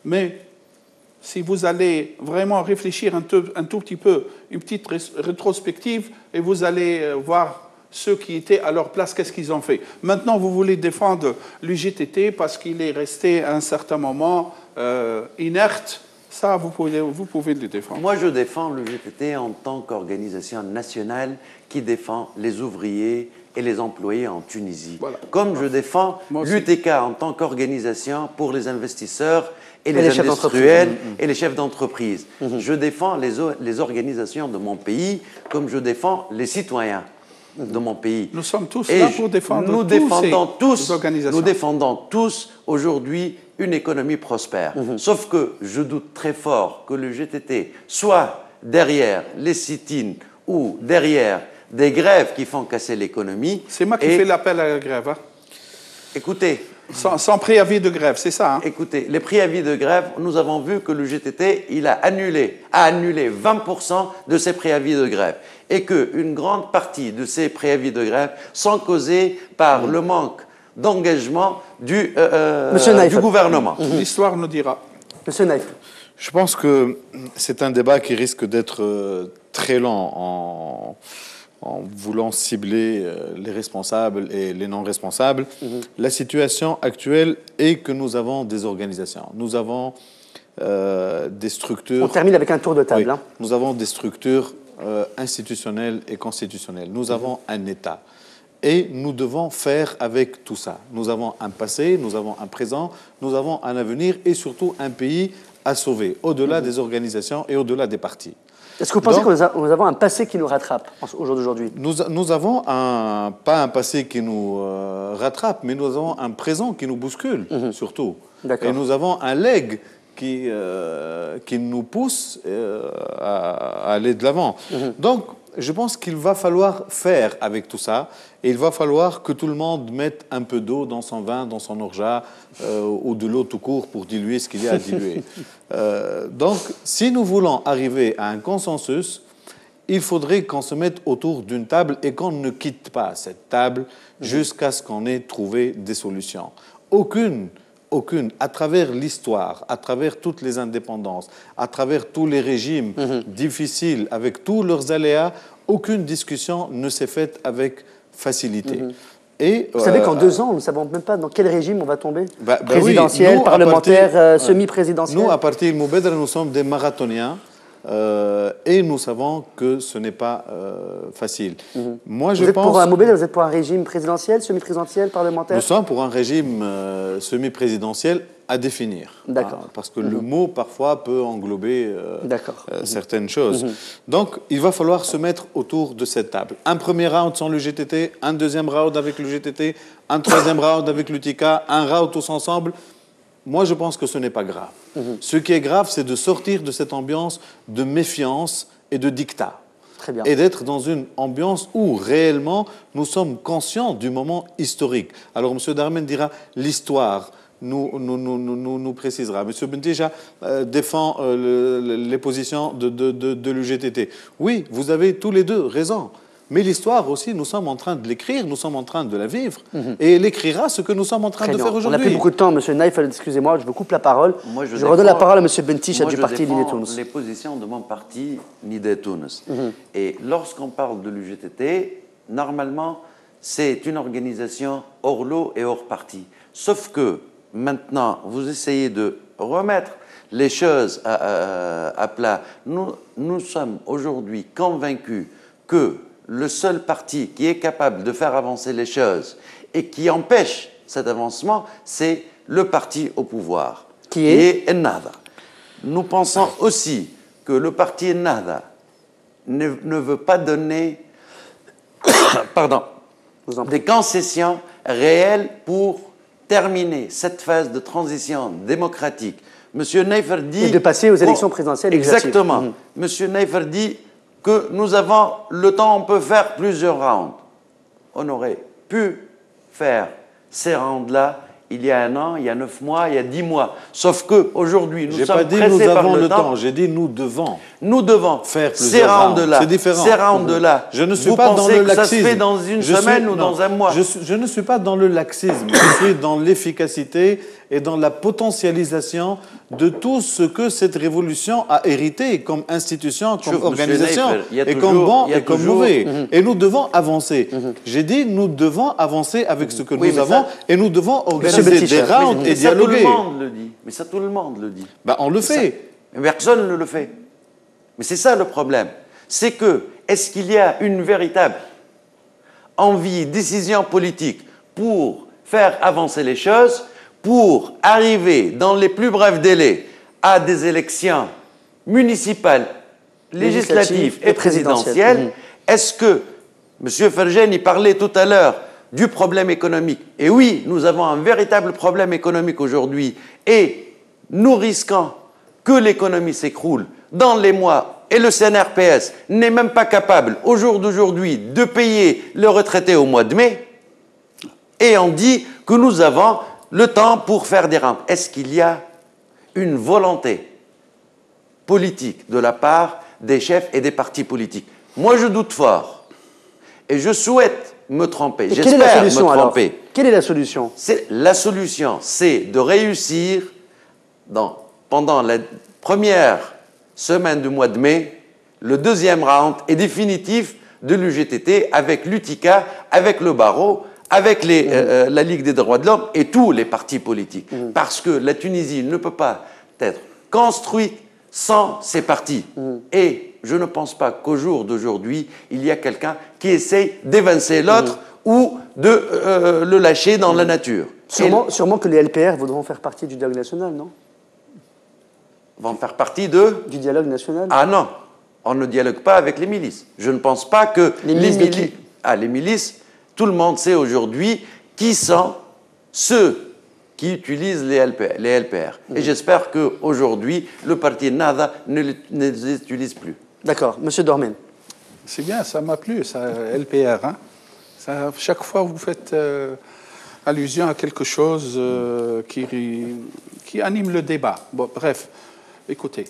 Mais si vous allez vraiment réfléchir un tout petit peu, une petite rétrospective, et vous allez voir ceux qui étaient à leur place, qu'est-ce qu'ils ont fait. Maintenant, vous voulez défendre l'UGTT parce qu'il est resté à un certain moment inerte. Ça, vous pouvez le défendre. Moi, je défends l'UGTT en tant qu'organisation nationale qui défend les ouvriers et les employés en Tunisie. Voilà. Comme je défends l'UTK en tant qu'organisation pour les investisseurs et les industriels et les chefs d'entreprise. Je défends les organisations de mon pays comme je défends les citoyens de mon pays. Nous sommes tous là pour défendre ces organisations. Nous défendons tous aujourd'hui une économie prospère. Sauf que je doute très fort que le GTT soit derrière les sit-ins ou derrière des grèves qui font casser l'économie. C'est moi qui fais l'appel à la grève. Hein. Écoutez... Sans préavis de grève, c'est ça. Hein. Écoutez, les préavis de grève, nous avons vu que le GTT, il a annulé 20% de ses préavis de grève. Et qu'une grande partie de ces préavis de grève sont causés par le manque d'engagement du gouvernement. L'histoire nous dira. Monsieur Naïf. Je pense que c'est un débat qui risque d'être très lent en voulant cibler les responsables et les non-responsables. La situation actuelle est que nous avons des organisations, nous avons des structures... On termine avec un tour de table. Oui, hein. Nous avons des structures institutionnelles et constitutionnelles. Nous avons un État. Et nous devons faire avec tout ça. Nous avons un passé, nous avons un présent, nous avons un avenir et surtout un pays à sauver, au-delà des organisations et au-delà des partis. Est-ce que vous pensez que nous avons un passé qui nous rattrape au jour d'aujourd'hui? Nous avons pas un passé qui nous rattrape, mais nous avons un présent qui nous bouscule, surtout. Et nous avons un legs qui nous pousse à aller de l'avant. Donc, je pense qu'il va falloir faire avec tout ça, et il va falloir que tout le monde mette un peu d'eau dans son vin, dans son orgeat, ou de l'eau tout court pour diluer ce qu'il y a à diluer. Donc, si nous voulons arriver à un consensus, il faudrait qu'on se mette autour d'une table et qu'on ne quitte pas cette table jusqu'à ce qu'on ait trouvé des solutions. Aucune, à travers l'histoire, à travers toutes les indépendances, à travers tous les régimes difficiles, avec tous leurs aléas, aucune discussion ne s'est faite avec facilité. Et, vous savez qu'en 2 ans, nous ne savons même pas dans quel régime on va tomber. Présidentiel, oui, parlementaire, semi-présidentiel. Nous, à partir de Moubedra, nous sommes des marathoniens. Et nous savons que ce n'est pas facile. Moi, je pense... Pour un Moubedra, vous êtes pour un régime présidentiel, semi-présidentiel, parlementaire? Nous sommes pour un régime semi-présidentiel à définir. D'accord. Parce que le mot, parfois, peut englober certaines choses. Donc, il va falloir se mettre autour de cette table. Un premier round sans le GTT, un deuxième round avec le GTT, un troisième round avec l'UTK, un round tous ensemble. Moi, je pense que ce n'est pas grave. Ce qui est grave, c'est de sortir de cette ambiance de méfiance et de dictat. Très bien. Et d'être dans une ambiance où, réellement, nous sommes conscients du moment historique. Alors, M. Darmen dira l'histoire nous précisera. M. Bentija défend les positions de l'UGTT. Oui, vous avez tous les deux raison. Mais l'histoire aussi, nous sommes en train de l'écrire, nous sommes en train de la vivre, et elle écrira ce que nous sommes en train de faire aujourd'hui. On n'a plus beaucoup de temps, M. Naïf, excusez-moi, je vous coupe la parole. Je redonne la parole à M. Bentiche du parti Nidé Tounes. Les positions de mon parti Nidé Tounes. Et lorsqu'on parle de l'UGTT, normalement, c'est une organisation hors lot et hors parti. Sauf que maintenant, vous essayez de remettre les choses à plat. Nous sommes aujourd'hui convaincus que le seul parti qui est capable de faire avancer les choses et qui empêche cet avancement, c'est le parti au pouvoir, qui est Ennahda. Nous pensons aussi que le parti Ennahda ne veut pas donner pardon, des concessions réelles pour terminer cette phase de transition démocratique. Monsieur Neifer dit... Et de passer aux élections présidentielles. Exactement. Monsieur Neifer dit que nous avons le temps, on peut faire plusieurs rounds. On aurait pu faire ces rounds-là il y a 1 an, il y a 9 mois, il y a 10 mois. Sauf qu'aujourd'hui, nous sommes pressés par le temps. J'ai pas dit nous avons le temps, j'ai dit nous devons. Nous devons faire ces rounds-là. C'est différent. Ces rounds-là. Je ne suis pas dans le laxisme. Que ça se fait dans une semaine ou dans un mois? Je ne suis pas dans le laxisme. Je suis dans l'efficacité et dans la potentialisation de tout ce que cette révolution a hérité comme institution, comme organisation, et comme bon et comme mauvais. Et nous devons avancer. J'ai dit nous devons avancer avec ce que nous avons et nous devons organiser des rounds et dialoguer. Ça, tout le monde le dit. Mais ça, tout le monde le dit. Ben, on le fait. Mais personne ne le fait. Mais c'est ça le problème. C'est que, est-ce qu'il y a une véritable envie, décision politique pour faire avancer les choses, pour arriver dans les plus brefs délais à des élections municipales, législatives et présidentielles? Est-ce que, M. Fergen y parlait tout à l'heure du problème économique, et oui, nous avons un véritable problème économique aujourd'hui, et nous risquons que l'économie s'écroule dans les mois, et le CNRPS n'est même pas capable, au jour d'aujourd'hui, de payer le retraité au mois de mai, et on dit que nous avons le temps pour faire des rentes. Est-ce qu'il y a une volonté politique de la part des chefs et des partis politiques? Moi, je doute fort. Et je souhaite me tromper. J'espère me tromper. Quelle est la solution? La solution, c'est de réussir, pendant la première semaine du mois de mai, le deuxième round est définitif de l'UGTT avec l'UTICA, avec le barreau, avec la Ligue des droits de l'homme et tous les partis politiques. Parce que la Tunisie ne peut pas être construite sans ces partis. Et je ne pense pas qu'au jour d'aujourd'hui, il y a quelqu'un qui essaye d'évincer l'autre ou de le lâcher dans la nature. Sûrement que les LPR voudront faire partie du dialogue national, non? Vont faire partie du dialogue national? Ah non, on ne dialogue pas avec les milices. Je ne pense pas que les milices, tout le monde sait aujourd'hui qui sont ceux qui utilisent les LPR. Et j'espère qu'aujourd'hui, le parti Ennahda ne les utilise plus. D'accord. Monsieur Dormen. C'est bien, ça m'a plu, ça, LPR. Hein. Ça, chaque fois, vous faites allusion à quelque chose qui anime le débat. Bon, bref, écoutez,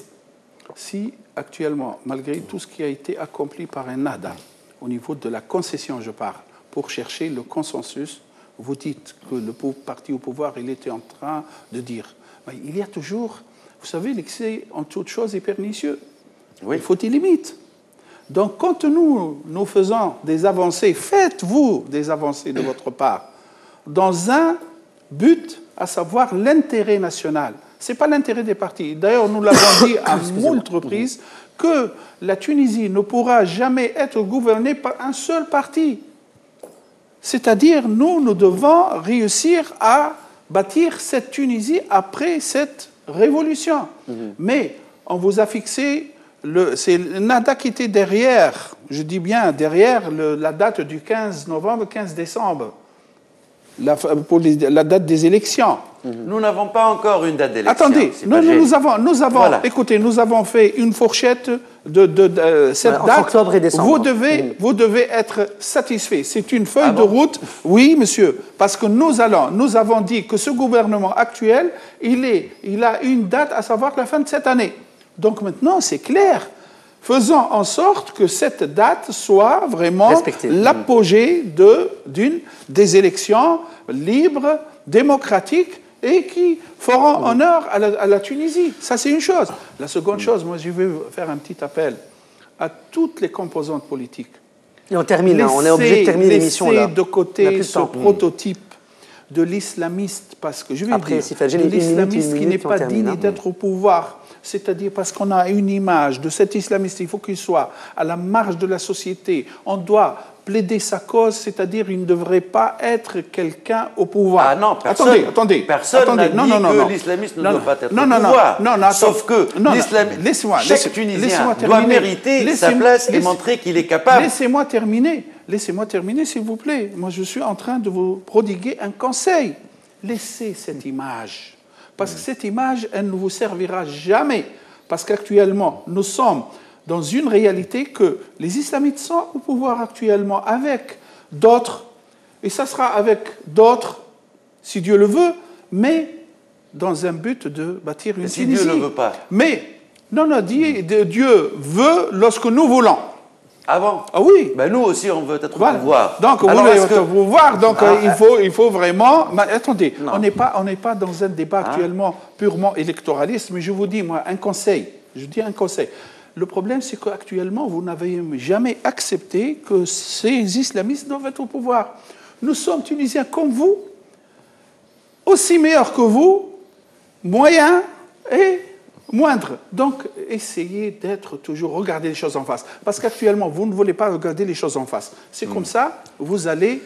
si actuellement, malgré tout ce qui a été accompli par Ennahda, au niveau de la concession, je parle, pour chercher le consensus, vous dites que le parti au pouvoir, il était en train de dire, mais il y a toujours, vous savez, l'excès en toute chose est pernicieux. Oui. Il faut des limites. Donc, quand nous faisons des avancées, faites-vous des avancées de votre part, dans un but, à savoir l'intérêt national. Ce n'est pas l'intérêt des partis. D'ailleurs, nous l'avons dit à moult reprises, que la Tunisie ne pourra jamais être gouvernée par un seul parti. C'est-à-dire, nous devons réussir à bâtir cette Tunisie après cette révolution. Mais on vous a fixé, c'est Ennahda qui était derrière, je dis bien derrière la date du 15 novembre, 15 décembre, pour la date des élections. Nous n'avons pas encore une date d'élection. Attendez, nous avons voilà. Écoutez, nous avons fait une fourchette de cette date. Octobre et décembre. Vous devez être satisfait. C'est une feuille de route. Oui, monsieur, parce que nous avons dit que ce gouvernement actuel, il a une date, à savoir la fin de cette année. Donc maintenant, c'est clair. Faisons en sorte que cette date soit vraiment l'apogée des élections libres, démocratiques, et qui feront honneur à la Tunisie. Ça, c'est une chose. La seconde chose, moi, je vais faire un petit appel à toutes les composantes politiques. Et on termine, on est obligé de terminer l'émission là. Laissez de côté ce prototype de l'islamiste, parce que je vais dire, de l'islamiste qui n'est pas digne d'être au pouvoir. C'est-à-dire parce qu'on a une image de cet islamiste, il faut qu'il soit à la marge de la société. On doit plaider sa cause, c'est-à-dire il ne devrait pas être quelqu'un au pouvoir. Ah non, personne n'a dit que l'islamisme ne doit pas être au pouvoir. Sauf que chaque Tunisien doit mériter sa place et montrer qu'il est capable. Laissez-moi terminer, s'il vous plaît. Moi, je suis en train de vous prodiguer un conseil. Laissez cette image. Parce que cette image, elle ne vous servira jamais. Parce qu'actuellement, nous sommes dans une réalité que les islamistes sont au pouvoir actuellement avec d'autres, et ça sera avec d'autres, si Dieu le veut, mais dans un but de bâtir une Tunisie. Si Dieu ne veut pas. Mais, Dieu veut lorsque nous voulons. Ah bon? Ah oui. Ben nous aussi, on veut être au pouvoir. Donc, vous voulez être au pouvoir, donc il faut vraiment... Mais attendez, on n'est pas dans un débat actuellement purement électoraliste, mais je vous dis, moi, un conseil. Je dis un conseil. Le problème, c'est qu'actuellement, vous n'avez jamais accepté que ces islamistes doivent être au pouvoir. Nous sommes Tunisiens comme vous, aussi meilleurs que vous, moyens et moindres. Donc, essayez d'être toujours, regardez les choses en face. Parce qu'actuellement, vous ne voulez pas regarder les choses en face. C'est comme ça, vous allez...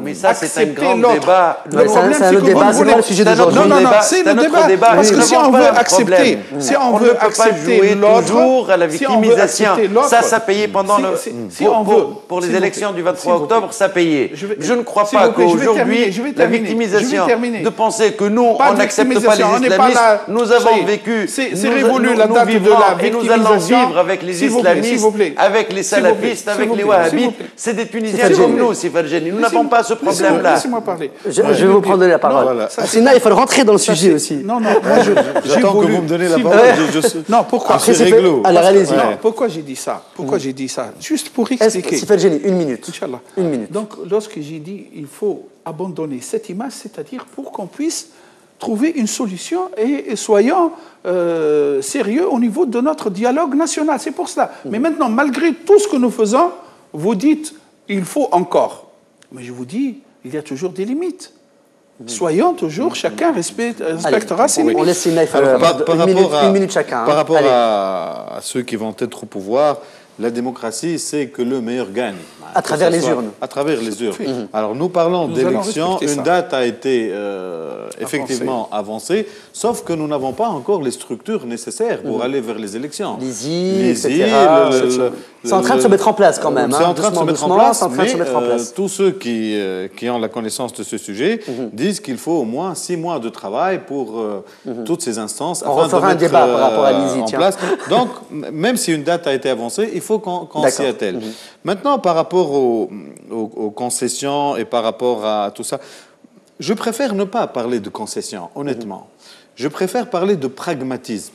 mais ça, c'est un grand débat. Le problème, c'est le débat, c'est pas le sujet d'aujourd'hui. Non, c'est le débat. Parce que si on veut accepter, on ne peut pas jouer toujours à la victimisation. Ça payait pendant pour les élections du 23 octobre, ça payait. Je ne crois pas qu'aujourd'hui, la victimisation, de penser que nous, on n'accepte pas les islamistes, nous avons vécu, c'est révolu la date de la victimisation. Et nous allons vivre avec les islamistes, avec les salafistes, avec les wahhabites. C'est des Tunisiens comme nous, Sifal Geni. Nous n'avons pas ce problème-là. Laissez-moi parler. Je vais vous prendre la parole. Sinon, il faut rentrer dans le sujet aussi. Non, moi, j'attends que vous me donnez la parole. Non, pourquoi? Alors, allez-y. Pourquoi j'ai dit ça? Juste pour expliquer. Sifal Geni, une minute. Inch'Allah. Une minute. Donc, lorsque j'ai dit il faut abandonner cette image, c'est-à-dire pour qu'on puisse trouver une solution et soyons sérieux au niveau de notre dialogue national. C'est pour cela. Mais maintenant, malgré tout ce que nous faisons, vous dites il faut encore. Mais je vous dis, il y a toujours des limites. Soyons toujours, chacun respectera ses limites. On laisse une minute chacun. Par rapport à ceux qui vont être au pouvoir, la démocratie, c'est que le meilleur gagne. À travers les urnes. À travers les urnes. Alors, nous parlons d'élections. Une date a été effectivement avancée, sauf que nous n'avons pas encore les structures nécessaires pour aller vers les élections. Les etc. C'est en train de se mettre en place quand même. C'est en train de se mettre en place, mais tous ceux qui ont la connaissance de ce sujet disent qu'il faut au moins 6 mois de travail pour toutes ces instances. On refera un débat par rapport à l'ISI. Donc, même si une date a été avancée, il faut qu'on s'y attelle. Maintenant, par rapport aux concessions et par rapport à tout ça, je préfère ne pas parler de concessions, honnêtement. Je préfère parler de pragmatisme.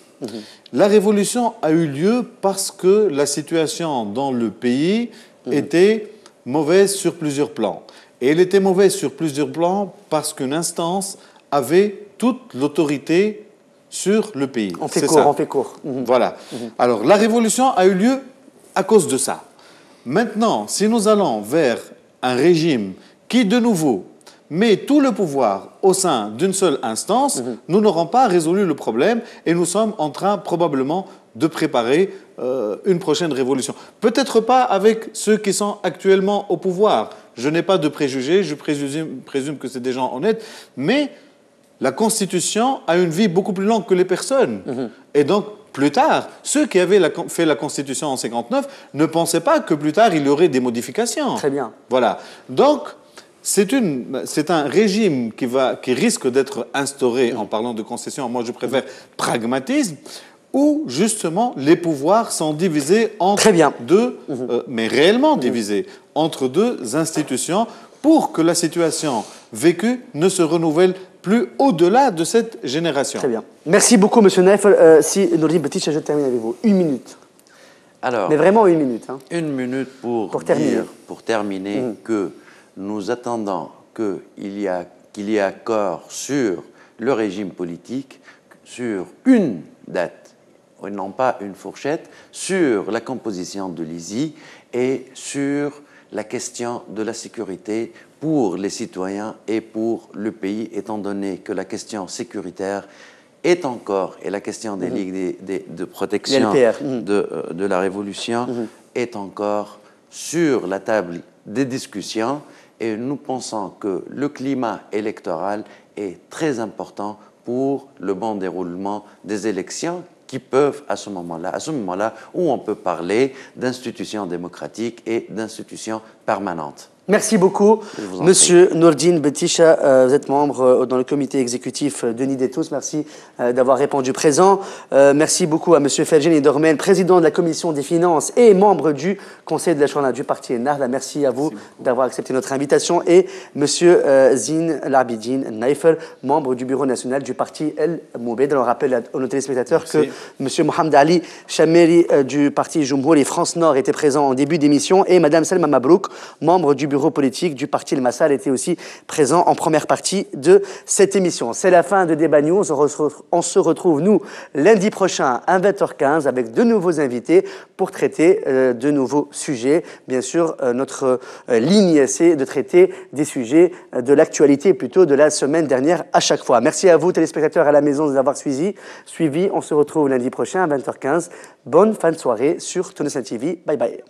La révolution a eu lieu parce que la situation dans le pays était mauvaise sur plusieurs plans. Et elle était mauvaise sur plusieurs plans parce qu'une instance avait toute l'autorité sur le pays. On fait court. Voilà. Alors, la révolution a eu lieu à cause de ça. Maintenant, si nous allons vers un régime qui, de nouveau, met tout le pouvoir au sein d'une seule instance, nous n'aurons pas résolu le problème et nous sommes en train probablement de préparer une prochaine révolution. Peut-être pas avec ceux qui sont actuellement au pouvoir. Je n'ai pas de préjugés, je présume que c'est des gens honnêtes, mais la Constitution a une vie beaucoup plus longue que les personnes. Et donc, plus tard, ceux qui avaient fait la Constitution en 1959 ne pensaient pas que plus tard, il y aurait des modifications. Très bien. Voilà. Donc, c'est un régime qui risque d'être instauré en parlant de concession. Moi, je préfère pragmatisme, où justement les pouvoirs sont divisés entre deux, mais réellement divisés, entre deux institutions pour que la situation vécue ne se renouvelle plus au-delà de cette génération. Très bien. Merci beaucoup, M. Neff. Si Nourdine Betich, je termine avec vous. Une minute. Alors, mais vraiment une minute. Hein. Une minute pour terminer que nous attendons qu'il y ait accord sur le régime politique, sur une date, et non pas une fourchette, sur la composition de l'ISI et sur la question de la sécurité pour les citoyens et pour le pays, étant donné que la question sécuritaire est encore, et la question des ligues de protection de la Révolution est encore sur la table des discussions et nous pensons que le climat électoral est très important pour le bon déroulement des élections qui peuvent, à ce moment-là où on peut parler d'institutions démocratiques et d'institutions permanentes. Merci beaucoup. Monsieur Nourdine Betisha, vous êtes membre dans le comité exécutif de Nid et Tous. Merci d'avoir répondu présent. Merci beaucoup à monsieur Ferjeni Dormen, président de la commission des finances et membre du conseil de la Chourna du parti Ennahda. Merci à vous d'avoir accepté notre invitation. Et monsieur Zine Labidine Naifel, membre du bureau national du parti El Moubed. On rappelle à nos téléspectateurs que monsieur Mohamed Ali Chameri du parti Jumhouri France Nord était présent en début d'émission et madame Selma Mabrouk, membre du bureau politique du parti El Massal, était aussi présent en première partie de cette émission. C'est la fin de Débat News. On se retrouve, nous, lundi prochain à 20h15 avec de nouveaux invités pour traiter de nouveaux sujets. Bien sûr, notre ligne, c'est de traiter des sujets de l'actualité, plutôt de la semaine dernière à chaque fois. Merci à vous, téléspectateurs à la maison, de nous avoir suivis. On se retrouve lundi prochain à 20h15. Bonne fin de soirée sur Tunis TV. Bye bye.